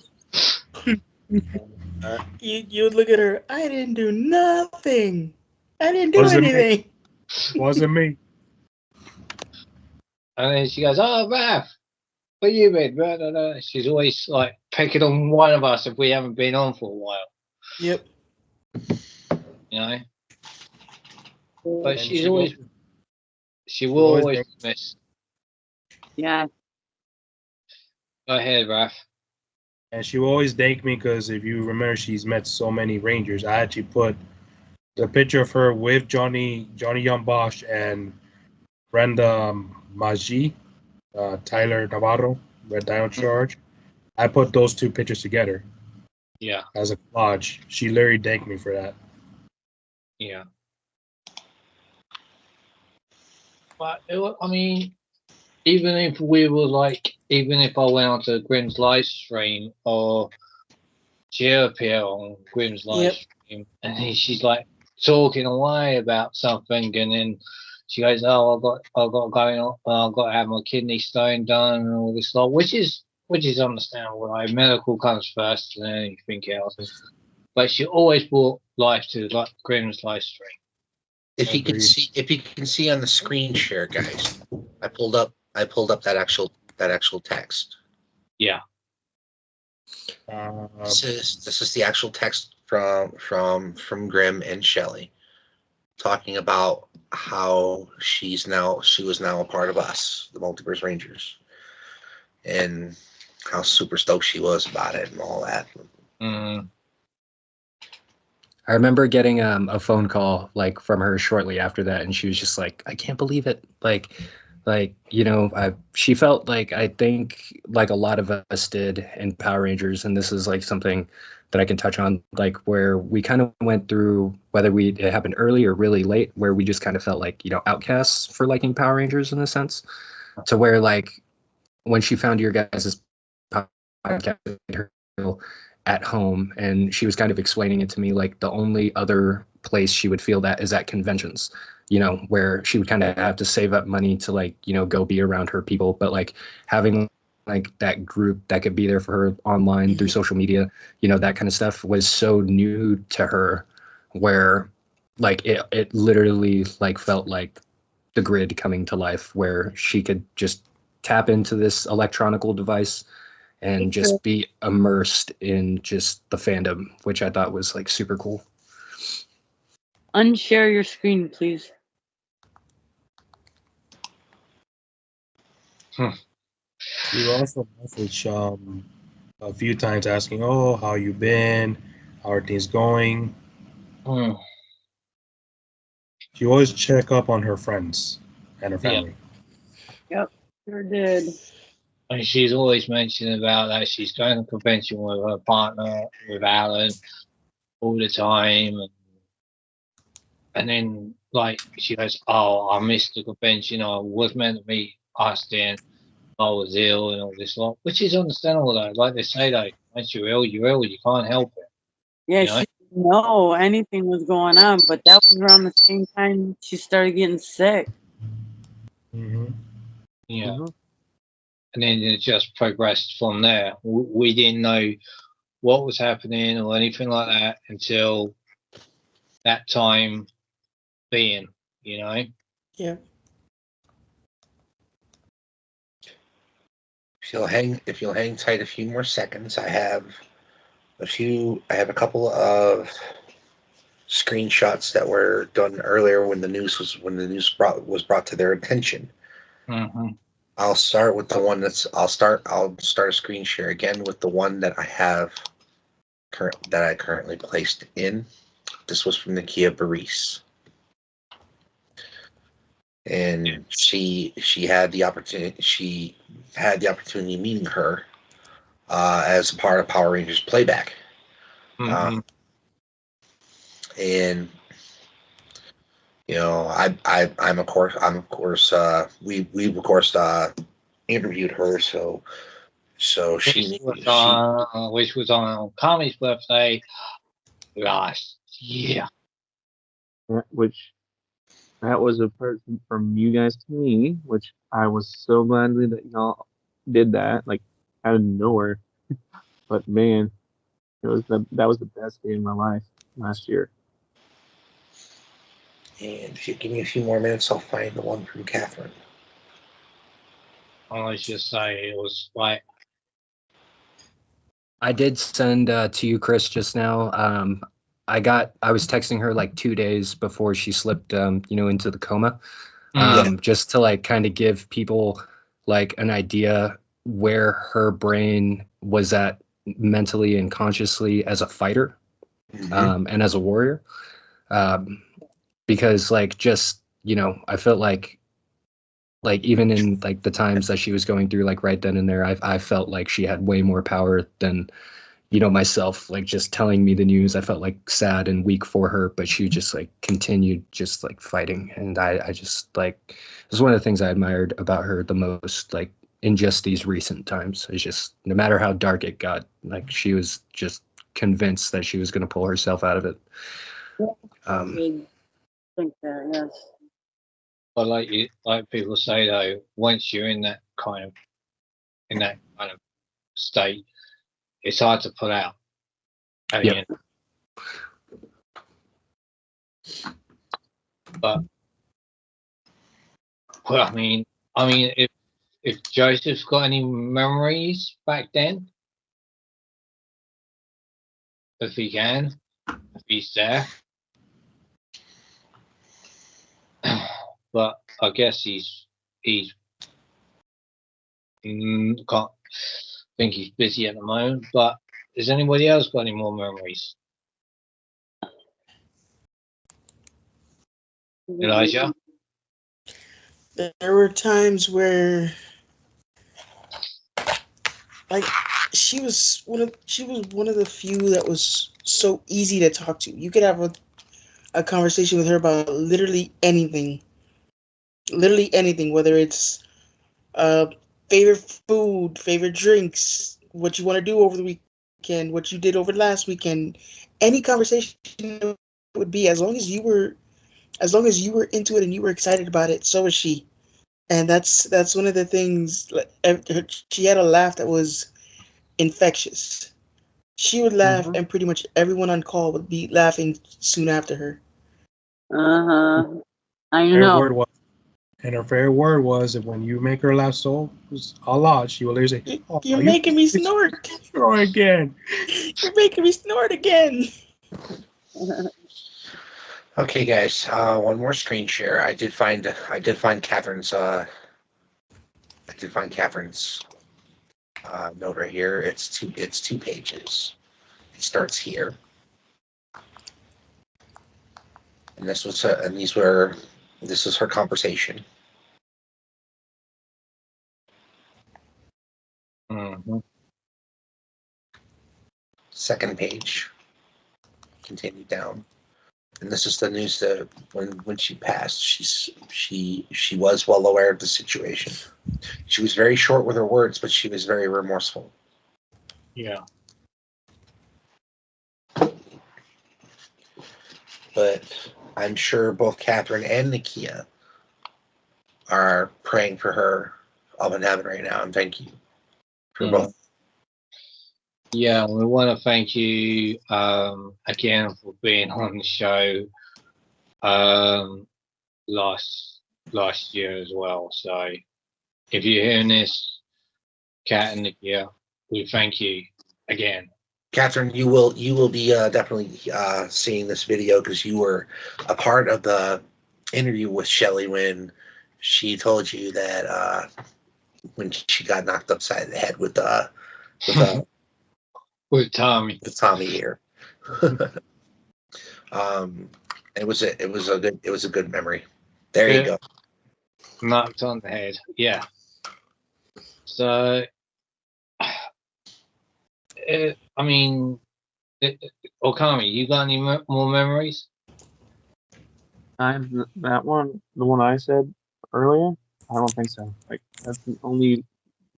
S6: You would look at her. I didn't do nothing. I didn't do anything.
S5: Wasn't me.
S1: And then she goes, "Oh, Raph, what you been?" Blah, blah, blah. She's always like picking on one of us if we haven't been on for a while.
S6: Yep.
S1: But she's always She will always be missed.
S4: Yeah.
S1: Go ahead, Raph.
S5: And she will always thank me because if you remember, she's met so many Rangers. I actually put the picture of her with Johnny Young Bosch and Brenda Maggi, Tyler Navarro, Red Diamond Charge. I put those two pictures together.
S1: Yeah.
S5: As a collage. She literally thanked me for that.
S1: Yeah. But I mean, even if we were like, even if I went onto Grimm's live stream or she appeared on Grimm's live stream, and then she's like talking away about something, and then she goes, "Oh, I've got going on. I've got to have my kidney stone done and all this stuff," which is understandable. Like medical comes first and then anything else. But she always brought life to like Grimm's live stream.
S7: If you can see on the screen share, guys, I pulled up that actual text.
S1: Yeah.
S7: This is the actual text from Grimm and Shelley talking about how she was now a part of us, the Multiverse Rangers, and how super stoked she was about it and all that.
S3: I remember getting a phone call like from her shortly after that, and she was just like, "I can't believe it!" She felt like I think like a lot of us did in Power Rangers, and this is like something that I can touch on, like where we kind of went through whether it happened early or really late, where we just kind of felt like outcasts for liking Power Rangers in a sense, to where like when she found your guys' podcast at home, and she was kind of explaining it to me, like the only other place she would feel that is at conventions, where she would kind of have to save up money to like go be around her people, but like having like that group that could be there for her online through social media, that kind of stuff was so new to her, where like it literally like felt like the grid coming to life, where she could just tap into this electronical device and just be immersed in just the fandom, which I thought was like super cool.
S4: Unshare your screen, please.
S5: She also messaged a few times asking, "Oh, how you been? How are things going?" She always check up on her friends and her family.
S4: Yep, sure did.
S1: And she's always mentioning about that she's going to convention with her partner, with Alan, all the time. And then, like, she goes, "Oh, I missed the convention. I was meant to meet Austin. I was ill and all this lot," which is understandable, though. Like they say, though, once you're ill, you can't help it.
S4: Yeah, she didn't know anything was going on, but that was around the same time she started getting sick.
S5: Mm-hmm.
S1: Yeah. Mm-hmm. And then it just progressed from there. We didn't know what was happening or anything like that until that time being,
S6: Yeah.
S7: If you'll hang tight a few more seconds, I have a couple of screenshots that were done earlier when the news was brought to their attention.
S1: Mm-hmm.
S7: I'll start with the one I'll start a screen share again with the one that I currently placed in. This was from Nakia Baris. And she had the opportunity of meeting her as part of Power Rangers playback.
S1: Mm-hmm.
S7: And I'm of course we've of course interviewed her, so
S1: which was on Kami's birthday last year.
S2: Which that was a person from you guys to me, which I was so glad that y'all did that, like out of nowhere. But man, that was the best day of my life last year.
S7: And if you give me a few more minutes, I'll find the one from Catherine.
S1: Let's just say it was like.
S3: I did send to you, Chris, just now. I was texting her like 2 days before she slipped, into the coma. just to like kind of give people like an idea where her brain was at mentally and consciously as a fighter, and as a warrior. Because like just, you know, I felt like even in like the times that she was going through like right then and there, I felt like she had way more power than, you know, myself. Like just telling me the news, I felt like sad and weak for her, but she just like continued just like fighting. And I just like, it was one of the things I admired about her the most, like in just these recent times. It's just, no matter how dark it got, like she was just convinced that she was going to pull herself out of it.
S4: I think that, yes.
S1: But like people say though, once you're in that kind of state, it's hard to pull out. At the end. But well, I mean, if Joseph's got any memories back then, if he can, if he's there. But I guess he's can't think he's busy at the moment. But has anybody else got any more memories? Elijah?
S6: There were times where, like, she was one of the few that was so easy to talk to. You could have a conversation with her about literally anything, whether it's favorite food, favorite drinks, what you want to do over the weekend, what you did over last weekend. Any conversation would be, as long as you were into it and you were excited about it, so was she. And that's one of the things. Like, she had a laugh that was infectious. She would laugh, and pretty much everyone on call would be laughing soon after her.
S4: I
S5: Her
S4: know.
S5: word was, and her favorite word was that when you make her laugh so a lot, she will later say, "Oh,
S6: You're making me snort
S5: again.
S6: You're making me snort again."
S7: Okay, guys. One more screen share. I did find Catherine's. I did find Catherine's note right here. It's two pages. It starts here, and this was this is her conversation. Second page. Continue down. And this is the news that when she passed, she was well aware of the situation. She was very short with her words, but she was very remorseful.
S1: Yeah.
S7: But I'm sure both Catherine and Nakia are praying for her up in heaven right now, and thank you for both.
S1: Yeah, we want to thank you again for being on the show last year as well. So if you're hearing this, Kat and Nikia, we thank you again.
S7: Catherine, you will be definitely seeing this video because you were a part of the interview with Shelley when she told you that when she got knocked upside the head with
S1: with Tommy
S7: here. It was a good memory. There you go.
S1: Knocked on the head. Yeah. So, I mean, Okami, you got any more memories?
S2: That one, the one I said earlier, I don't think so. Like, that's the only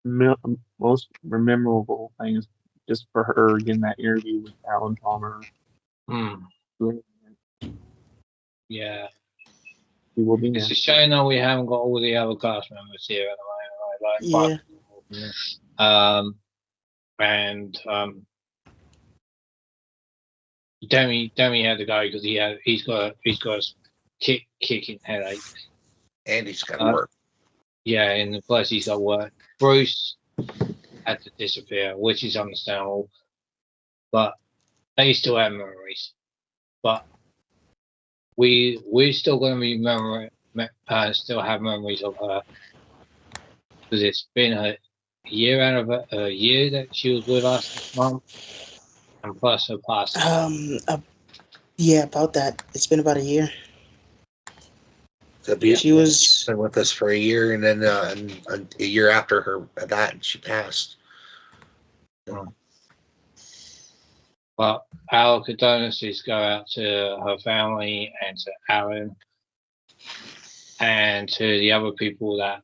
S2: most memorable thing is just for her getting that interview with Alan Palmer.
S1: Yeah.
S2: He will be
S1: It's
S2: next.
S1: a shame that we haven't got all the other cast members here at the moment. And Demi had to go because he's got a kicking headache.
S7: And he's got to work.
S1: Yeah, and plus he's got work. Bruce had to disappear, which is understandable. But they still have memories. But we're still going to still have memories of her, because it's been a year out of a year that she was with us this month, and plus her passing.
S6: Yeah, about that. It's been about a year. She was
S7: been with us for a year, and then and a year after her that she passed.
S1: Well, our condolences go out to her family and to Alan and to the other people that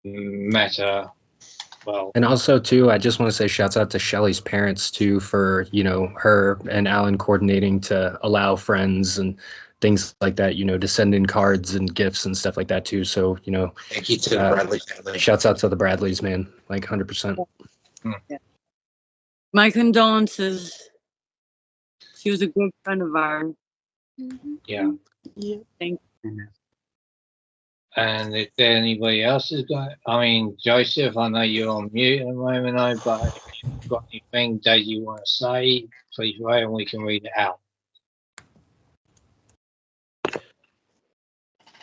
S1: met her. Well,
S3: And also too, I just want to say shouts out to Shelly's parents too for, you know, her and Alan coordinating to allow friends and things like that, you know, to send in cards and gifts and stuff like that too. So, you know,
S7: thank you to the Bradley family.
S3: Shouts out to the Bradleys, man. Like 100%.
S4: Yeah. My condolences. She was a good friend of ours.
S1: yeah.
S6: Yeah.
S4: Thank you.
S1: And if anybody else is got, I mean, Joseph, I know you're on mute at the moment, but if you've got anything that you want to say, please write and we can read it out.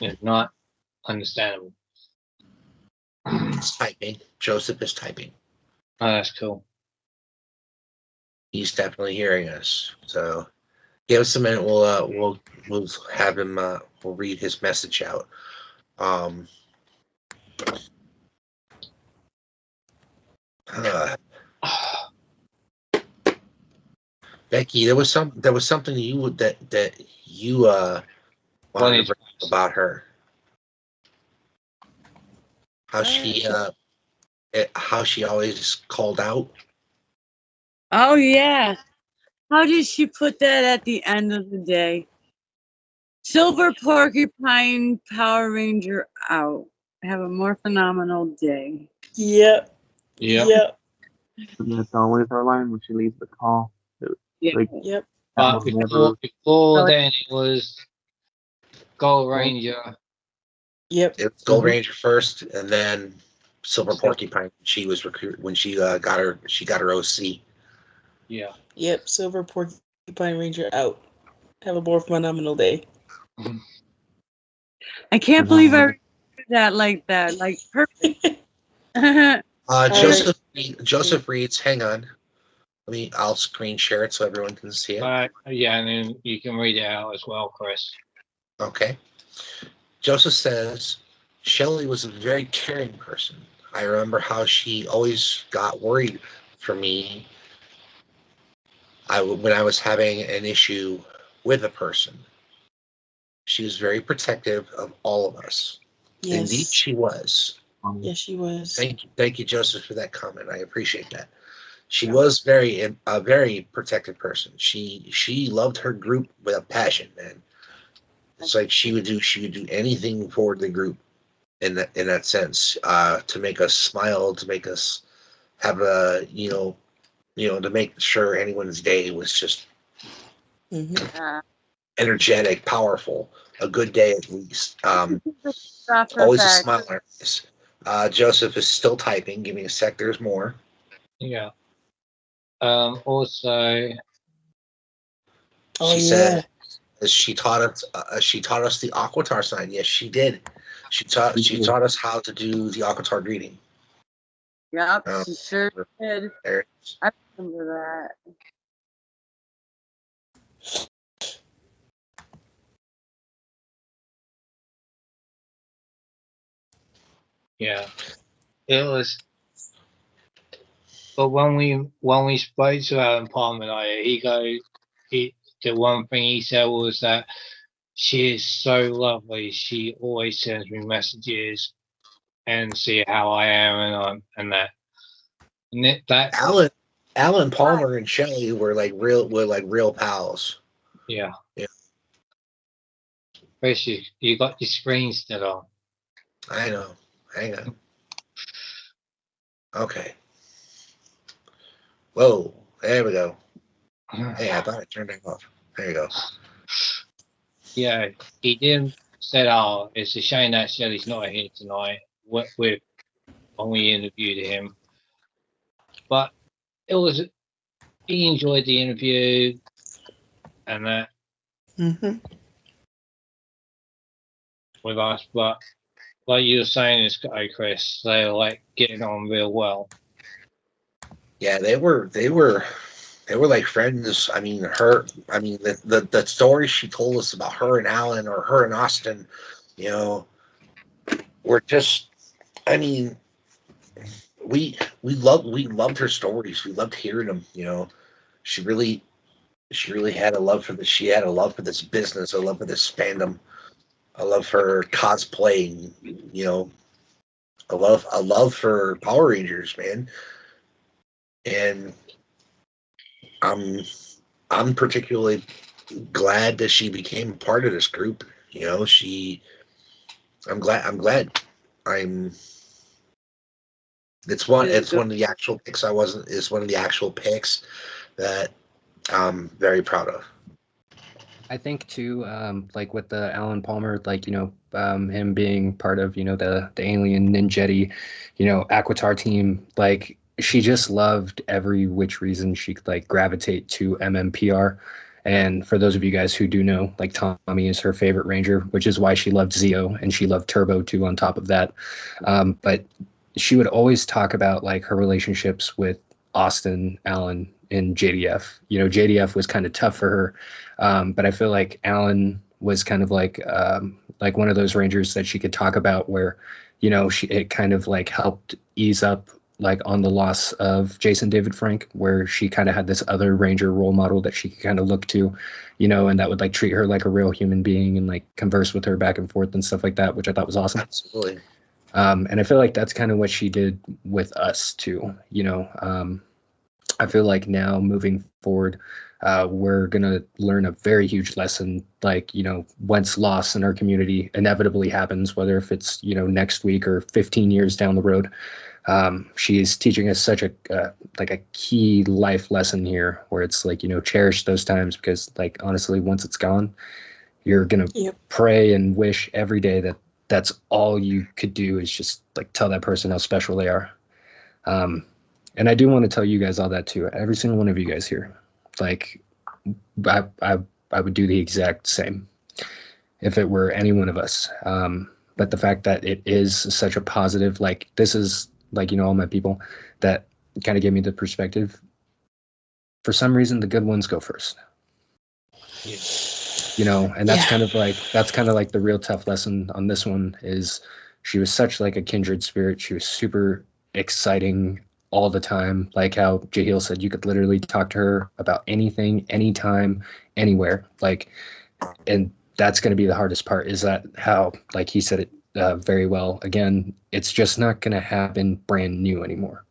S1: If not, understandable.
S7: He's typing. Joseph is typing.
S1: Oh, that's cool.
S7: He's definitely hearing us. So give us a minute. We'll have him. We'll read his message out. Becky, there was something you would that you wanted to bring up about her. How she always called out.
S4: Oh yeah. How did she put that at the end of the day? Silver Porcupine Power Ranger out. Have a more phenomenal day.
S6: Yep.
S1: Yep.
S6: Yep.
S2: That's always her line when she leaves the call.
S4: Yeah.
S2: Like,
S6: Yep.
S1: But before then, it was Gold Ranger.
S6: Yep.
S7: It was Gold Ranger first, and then Silver Porcupine. She was recruited when she got her OC.
S1: Yeah.
S6: Yep. Silver Porcupine Ranger out. Have a more phenomenal day.
S4: I can't believe I remember that like that. Like perfect.
S7: Joseph reads. Hang on. I'll screen share it so everyone can see it.
S1: Yeah, and then you can read it out as well, Chris.
S7: Okay. Joseph says, Shelley was a very caring person. I remember how she always got worried for me when I was having an issue with a person. She was very protective of all of us.
S6: Yes.
S7: Indeed, she was.
S6: Yes, she was.
S7: Thank you, Joseph, for that comment. I appreciate that. She was a very protective person. She loved her group with a passion, man. It's like she would do anything for the group in that sense, to make us smile, to make us have to make sure anyone's day was just energetic, powerful, a good day at least. Always a smile on her face. Joseph is still typing. Give me a sec. There's more.
S1: Yeah. Also.
S7: She said she taught us the Aquatar sign. Yes, she did. She taught us how to do the Aquatar greeting.
S4: Yep, she sure did.
S7: There it is.
S4: I remember that.
S1: Yeah, it was. But when we spoke to Alan Palmer, the one thing he said was that she is so lovely. She always sends me messages and see how I am and that. And that
S7: Alan Palmer and Shelley were like real pals.
S1: Yeah.
S7: Yeah.
S1: Chris, you got your screen still on.
S7: I know. Hang on. Okay. Whoa. There we go. Hey, I thought I turned it off. There you go.
S1: Yeah, he did said, "Oh, it's a shame that Shelley's not here tonight." When we interviewed him, but he enjoyed the interview and that. with us, but like you were saying, is Chris, they're like getting on real well.
S7: Yeah, they were like friends. I mean, the stories she told us about her and Alan or her and Austin, you know, were just. I mean, we loved her stories. We loved hearing them. You know, she really had a love for this. She had a love for this business, a love for this fandom, a love for cosplaying. You know, a love for Power Rangers, man. And I'm I'm particularly glad that she became part of this group. You know, I'm glad. I'm. It's one of the actual picks. I wasn't. Is one of the actual picks that I'm very proud of.
S3: I think too, like with the Alan Palmer, like him being part of the Alien Ninjetti, Aquitar team, like she just loved every which reason she could like gravitate to MMPR. And for those of you guys who do know, like Tommy is her favorite Ranger, which is why she loved Zeo and she loved Turbo too. On top of that, but she would always talk about like her relationships with Austin, Alan, and JDF. JDF was kind of tough for her, but I feel like Alan was kind of like one of those Rangers that she could talk about where, it kind of like helped ease up like on the loss of Jason David Frank, where she kind of had this other Ranger role model that she could kind of look to, and that would like treat her like a real human being and like converse with her back and forth and stuff like that, which I thought was awesome.
S7: Absolutely.
S3: And I feel like that's kind of what she did with us too. I feel like now moving forward, we're going to learn a very huge lesson. Like, once loss in our community inevitably happens, whether if it's, next week or 15 years down the road, she is teaching us such a key life lesson here where it's like, cherish those times because like, honestly, once it's gone, you're going to pray and wish every day that that's all you could do is just like tell that person how special they are. And I do want to tell you guys all that too. Every single one of you guys here, like I would do the exact same if it were any one of us. But the fact that it is such a positive, like this is like, all my people that kind of gave me the perspective. For some reason, the good ones go first. And that's kind of like the real tough lesson on this one is she was such like a kindred spirit. She was super exciting all the time. Like how Jahil said, you could literally talk to her about anything, anytime, anywhere. Like, and that's going to be the hardest part is that how, like he said it very well. Again, it's just not going to happen brand new anymore.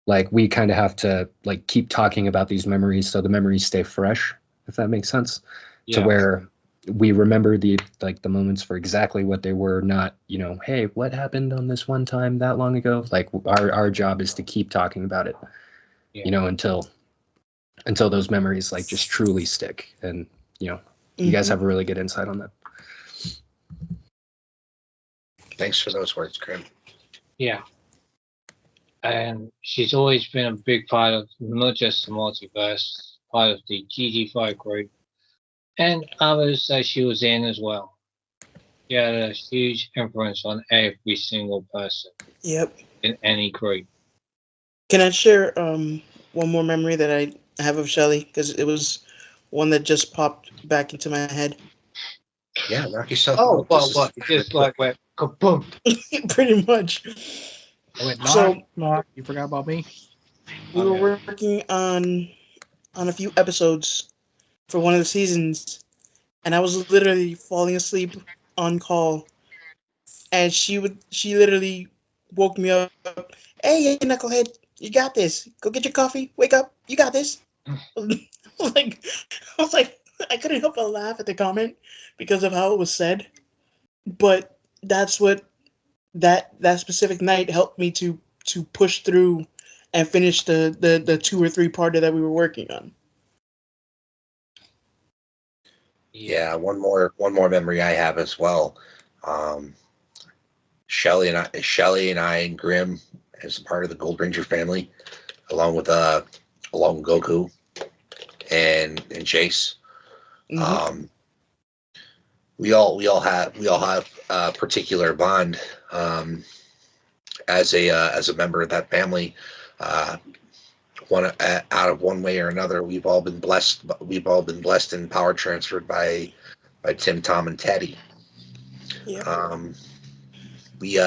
S3: Like we kind of have to like keep talking about these memories so the memories stay fresh, if that makes sense, to where we remember the moments for exactly what they were, not, hey, what happened on this one time that long ago? Like our job is to keep talking about it, until those memories like just truly stick. And, you guys have a really good insight on that.
S7: Thanks for those words, Grimm.
S1: Yeah. And she's always been a big part of not just the multiverse, part of the GG5 group, and others that she was in as well. She had a huge influence on every single person.
S6: Yep.
S1: In any group.
S6: Can I share one more memory that I have of Shelly? Because it was one that just popped back into my head.
S7: Yeah, knock yourself
S1: out.
S7: out.
S1: Well, what? Just like went kaboom.
S6: Pretty much.
S11: I went knock. You forgot about me.
S6: We were working on a few episodes for one of the seasons, and I was literally falling asleep on call, and she literally woke me up. Hey, knucklehead, you got this. Go get your coffee. Wake up. You got this. I was like, I couldn't help but laugh at the comment because of how it was said. But that's what that specific night helped me to push through and finish the 2 or 3 parter that we were working on.
S7: Yeah, one more memory I have as well. Shelly and I and Grimm as part of the Gold Ranger family, along with Goku and Chase.
S6: Mm-hmm.
S7: we all have a particular bond as a member of that family. Uh, out of one way or another, we've all been blessed. We've all been blessed and power transferred by Tim, Tom, and Teddy.
S6: Yeah.
S7: We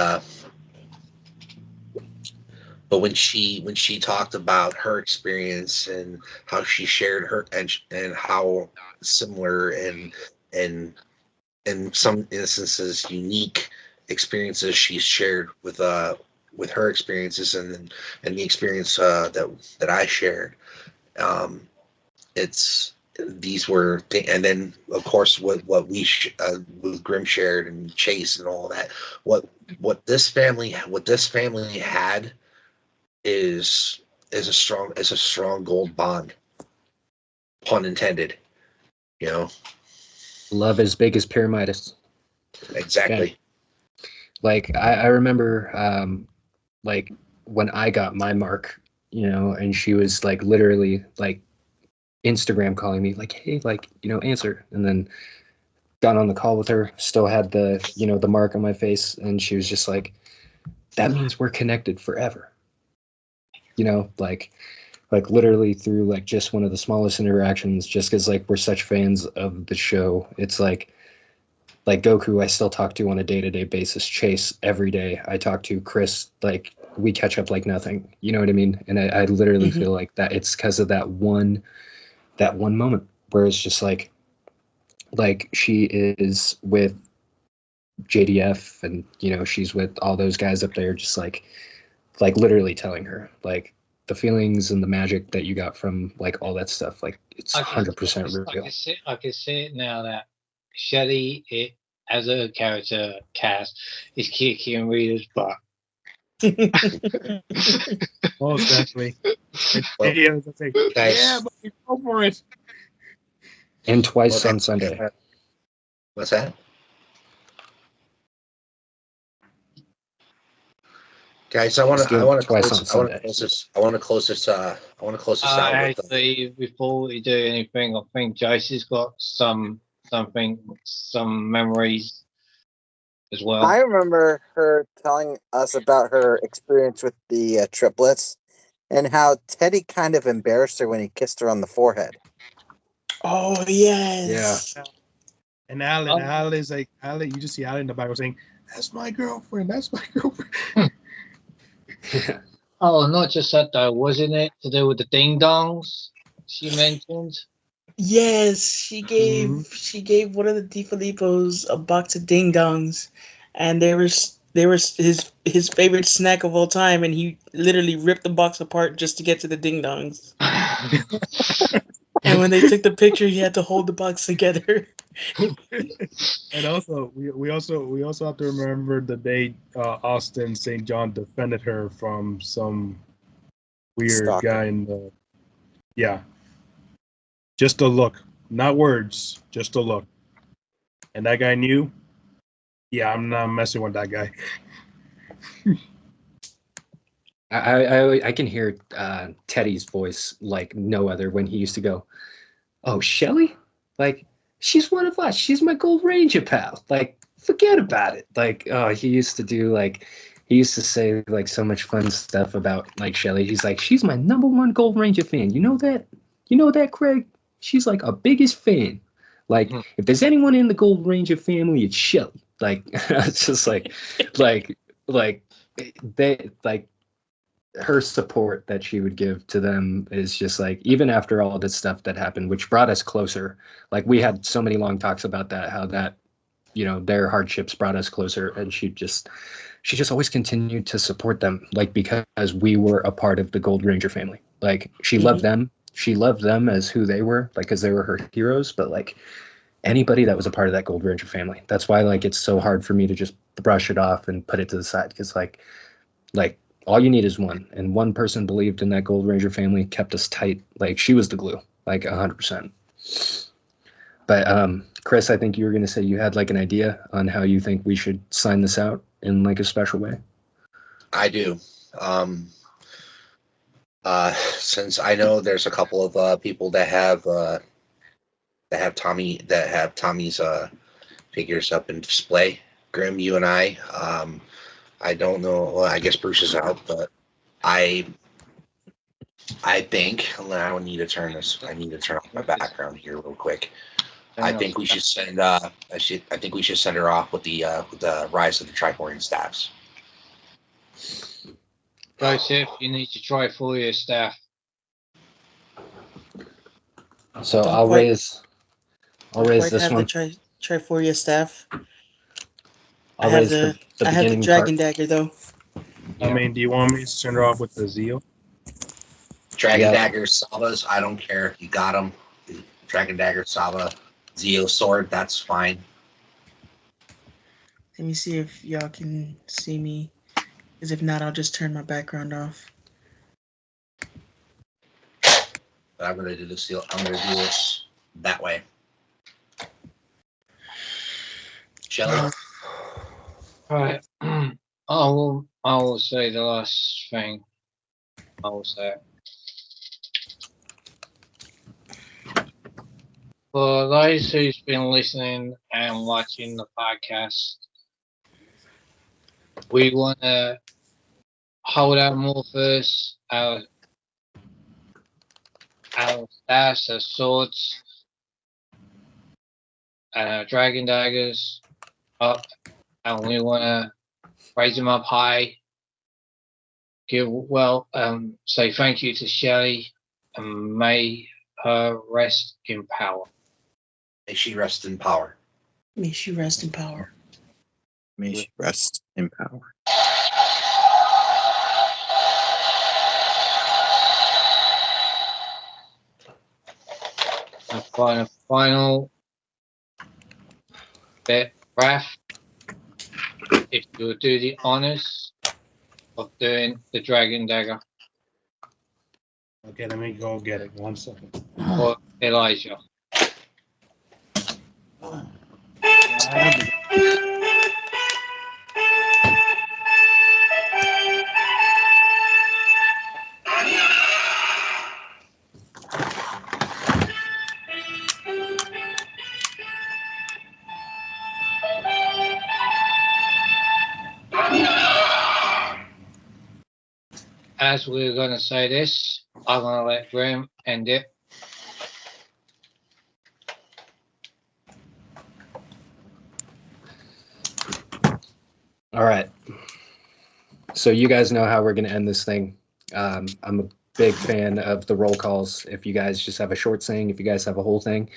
S7: But when she talked about her experience and how she shared her and how similar and in some instances unique experiences she's shared with her experiences and the experience that I shared, um, it's these were and then of course what Grimm shared and Chase and all that, what what this family had is is a strong gold bond, pun intended. You know,
S3: Love as big as pyramids.
S7: exactly.
S3: Like I remember like when I got my mark, and she was like literally like Instagram calling me like, hey, like, answer. And then got on the call with her, still had the mark on my face, and she was just like, that means we're connected forever. Like literally through like just one of the smallest interactions, just because like we're such fans of the show. It's like Goku, I still talk to on a day-to-day basis. Chase every day I talk to. Chris, like we catch up like nothing. You know what I mean? And I literally feel like that it's because of that one moment where it's just like she is with JDF and she's with all those guys up there, just like literally telling her like the feelings and the magic that you got from like all that stuff, like it's 100% real.
S1: I can see it now that Shelly, as a character cast, is kicking Rita's butt.
S5: Oh, exactly.
S7: Well,
S5: Yeah, I think,
S7: guys,
S5: yeah, but go for it.
S3: And twice on Sunday.
S7: What's that? Guys, I want to
S3: twice
S7: close.
S3: on Sunday.
S7: I want to close this out with.
S1: Actually, before we do anything, I think Josie's got some memories as well.
S12: I remember her telling us about her experience with the triplets and how Teddy kind of embarrassed her when he kissed her on the forehead.
S6: Oh yes.
S5: Yeah. And Alan is like, Alan, you just see Alan in the background saying, "That's my girlfriend. That's my girlfriend."
S1: Oh, not just that though, wasn't it to do with the ding dongs she mentioned?
S6: Yes, she gave one of the DiFilippos a box of ding dongs, and there was his favorite snack of all time, and he literally ripped the box apart just to get to the ding dongs. And when they took the picture, he had to hold the box together.
S5: And also, we also have to remember the day Austin St. John defended her from some weird
S12: Stalker.
S5: guy in the. Yeah. Just a look, not words, just a look. And that guy knew, yeah, I'm not messing with that guy.
S3: I can hear Teddy's voice like no other when he used to go, "Oh, Shelly? Like, she's one of us. She's my Gold Ranger pal. Like, forget about it." Like, oh, he used to say like so much fun stuff about like Shelly. He's like, "She's my number one Gold Ranger fan. You know that? You know that, Craig? She's like our biggest fan. Like, if there's anyone in the Gold Ranger family, it's Shelly." Like, it's just like they like her support that she would give to them is just like, even after all this stuff that happened, which brought us closer. Like we had so many long talks about that, how that their hardships brought us closer, and she just always continued to support them, like because we were a part of the Gold Ranger family. Like she loved them as who they were, like because they were her heroes, but like anybody that was a part of that Gold Ranger family. That's why like it's so hard for me to just brush it off and put it to the side, because like all you need is one, and one person believed in that Gold Ranger family, kept us tight. Like she was the glue, like 100%. But Chris, I think you were going to say you had like an idea on how you think we should sign this out in like a special way.
S7: I do. Since I know there's a couple of people that have Tommy's figures up in display. Grimm, you and I don't know. Well, I guess Bruce is out, but I think I need to turn this. I need to turn off my background here real quick. I think we should send. I think we should send her off with the rise of the Triforian staffs.
S1: Joseph, you need to try for your staff.
S3: So
S6: Don't
S3: I'll
S6: quite-
S3: raise
S6: Don't
S3: this
S6: quite have
S3: one.
S6: the Triforia staff. I
S3: I'll
S6: have
S3: raise
S6: the
S3: the
S6: I have the
S3: beginning
S6: dragon
S3: part.
S6: dagger though.
S5: I mean, do you want me to send her off with the zeal?
S7: Dragon
S3: Yeah.
S7: daggers, Savas, I don't care. You got them. Dragon dagger, Sava, Zeo sword, that's fine.
S6: Let me see if y'all can see me. Because if not, I'll just turn my background off.
S7: But I'm gonna do this. I'm gonna do this that way. Shelly.
S1: All right. I will say the last thing. I will say. For those who's been listening and watching the podcast, we want to hold our morphers, our staffs, our swords, and our dragon daggers up, and we want to raise them up high. Say thank you to Shelley, and may her rest in power.
S7: May she rest in power.
S6: May she rest in power.
S12: May she rest in power.
S1: And final bit, Raph, if you'll do the honors of doing the dragon dagger.
S5: Okay, let me go get it. 1 second.
S1: Or Elijah. As we're going to say this, I'm going to let Grimm end it.
S3: All right. So you guys know how we're going to end this thing. I'm a big fan of the roll calls. If you guys just have a short saying, if you guys have a whole thing,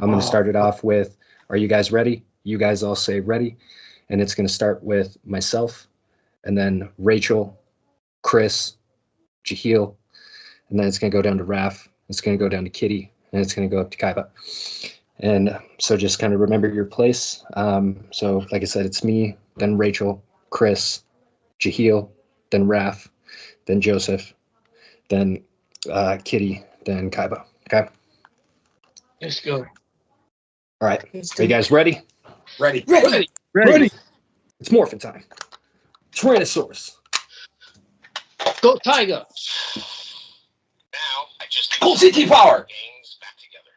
S3: I'm going to start it off with, are you guys ready? You guys all say ready. And it's going to start with myself, and then Rachel, Chris, Jaheel, and then it's going to go down to Raph. It's going to go down to Kitty, and it's going to go up to Kaiba. And so just kind of remember your place. So like I said, it's me, then Rachel, Chris, Jaheel, then Raph, then Joseph, then Kitty, then Kaiba. Okay?
S1: Let's go.
S3: All right. Are you guys ready?
S7: Ready.
S3: Ready. It's morphin' time. Tyrannosaurus.
S1: Go Tiger.
S13: Now, I just
S7: Cool CT power.
S13: games back together.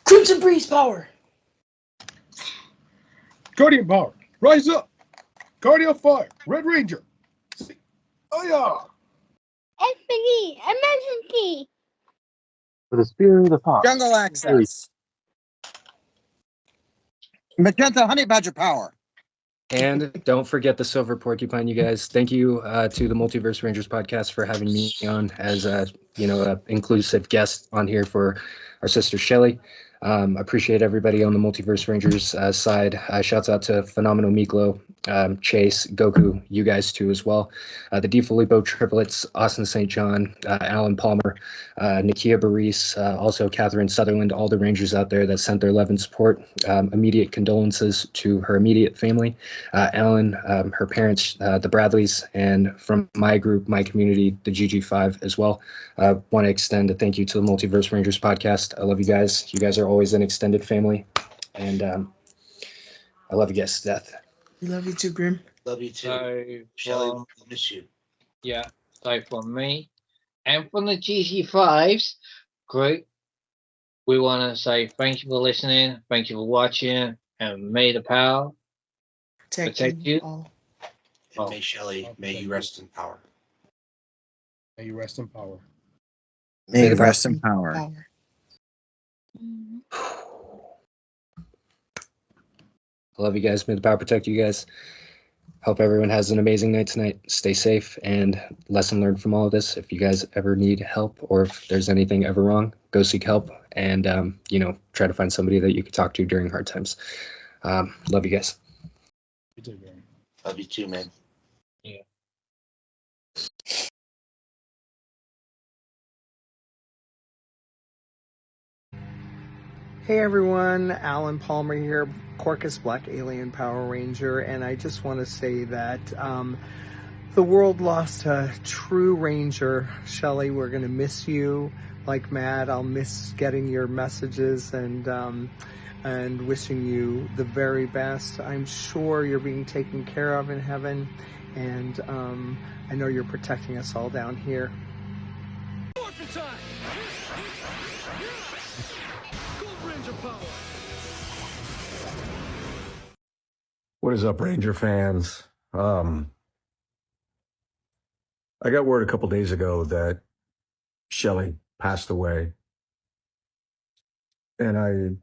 S6: Crimson Breeze power.
S5: Guardian power. Rise up. Guardian fire. Red Ranger. Oh yeah.
S10: SPD, emergency.
S11: For the spirit of the fox.
S12: Jungle access. Magenta honey badger power.
S3: And don't forget the silver porcupine, you guys. Thank you to the Multiverse Rangers podcast for having me on as a inclusive guest on here for our sister Shelly. Appreciate everybody on the Multiverse Rangers side. Shouts out to Phenomenal Miklo, Chase, Goku, you guys too as well. The DiFilippo triplets, Austin St. John, Alan Palmer, Nakia Baris, also Catherine Sutherland, all the Rangers out there that sent their love and support. Immediate condolences to her immediate family, Alan, her parents, the Bradleys, and from my group, my community, the GG5 as well. Want to extend a thank you to the Multiverse Rangers podcast. I love you guys. You guys are always an extended family, and I love you guys to death.
S6: We love you too, Grimm.
S7: Love you too.
S1: So
S7: Shelly, miss you.
S1: Yeah. So from me and from the GG5s group, we want to say thank you for listening. Thank you for watching. and may the power protect you.
S6: all.
S7: And may Shelley, may you rest in power.
S5: May you rest in power.
S12: May
S3: the
S12: you rest in power.
S10: Mhm.
S3: I love you guys. May the power protect you guys. Hope everyone has an amazing night tonight. Stay safe, and lesson learned from all of this. If you guys ever need help or if there's anything ever wrong, go seek help and, try to find somebody that you could talk to during hard times. Love you guys.
S5: You too, Grimm.
S7: Love you too, man.
S1: Yeah.
S14: Hey everyone, Alan Palmer here, Corcus Black Alien Power Ranger, and I just want to say that the world lost a true ranger. Shelley, we're going to miss you like mad. I'll miss getting your messages and wishing you the very best. I'm sure you're being taken care of in heaven, and I know you're protecting us all down here.
S15: What is up, Ranger fans? I got word a couple days ago that Shelley passed away, and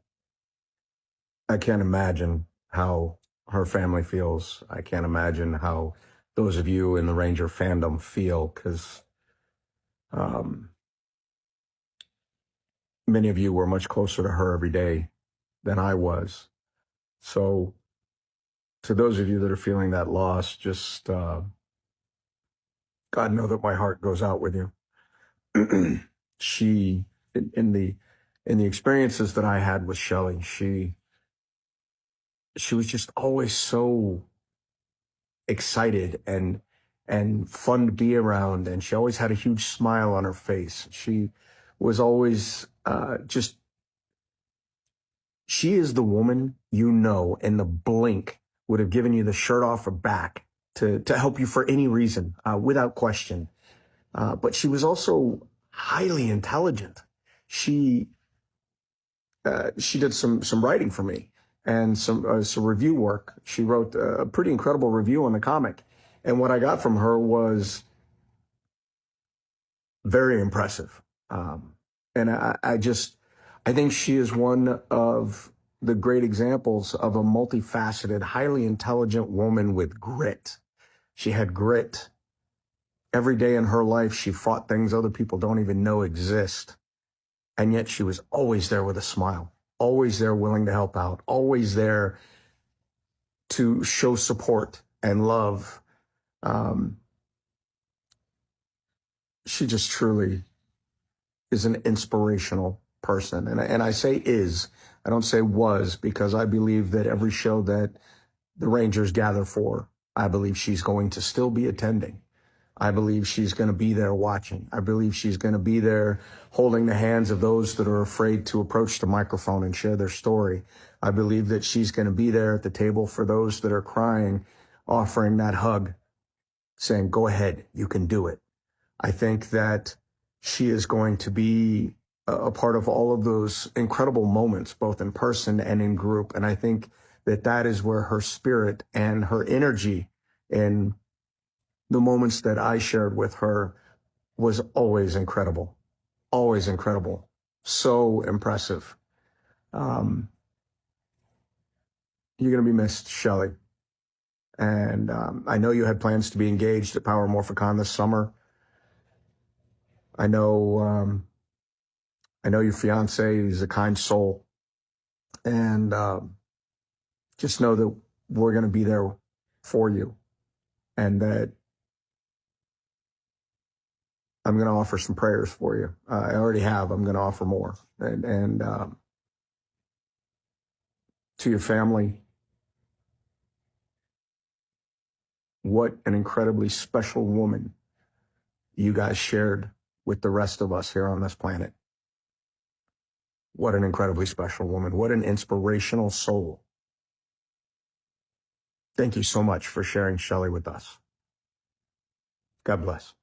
S15: I can't imagine how her family feels. I can't imagine how those of you in the Ranger fandom feel, because many of you were much closer to her every day than I was. So, to those of you that are feeling that loss, just God know that my heart goes out with you. She, in the experiences that I had with Shelley, she was just always so excited and fun to be around, and she always had a huge smile on her face. She was always she is the woman in the blink would have given you the shirt off her back to help you for any reason, without question. But she was also highly intelligent. She did some writing for me and some review work. She wrote a pretty incredible review on the comic, and what I got from her was very impressive. And I think she is one of the great examples of a multifaceted, highly intelligent woman with grit. She had grit. Every day in her life, she fought things other people don't even know exist. And yet she was always there with a smile, always there willing to help out, always there to show support and love. She just truly is an inspirational person. And I say is, I don't say was, because I believe that every show that the Rangers gather for, I believe she's going to still be attending. I believe she's going to be there watching. I believe she's going to be there holding the hands of those that are afraid to approach the microphone and share their story. I believe that she's going to be there at the table for those that are crying, offering that hug, saying, go ahead, you can do it. I think that she is going to be a part of all of those incredible moments, both in person and in group. And I think that that is where her spirit and her energy in the moments that I shared with her was always incredible, always incredible, so impressive. You're going to be missed, Shelley. And I know you had plans to be engaged at Power Morphicon this summer. I know your fiance is a kind soul, and just know that we're going to be there for you, and that I'm going to offer some prayers for you. I already have. I'm going to offer more. And to your family, what an incredibly special woman you guys shared with the rest of us here on this planet. What an incredibly special woman. What an inspirational soul. Thank you so much for sharing Shelley with us. God bless.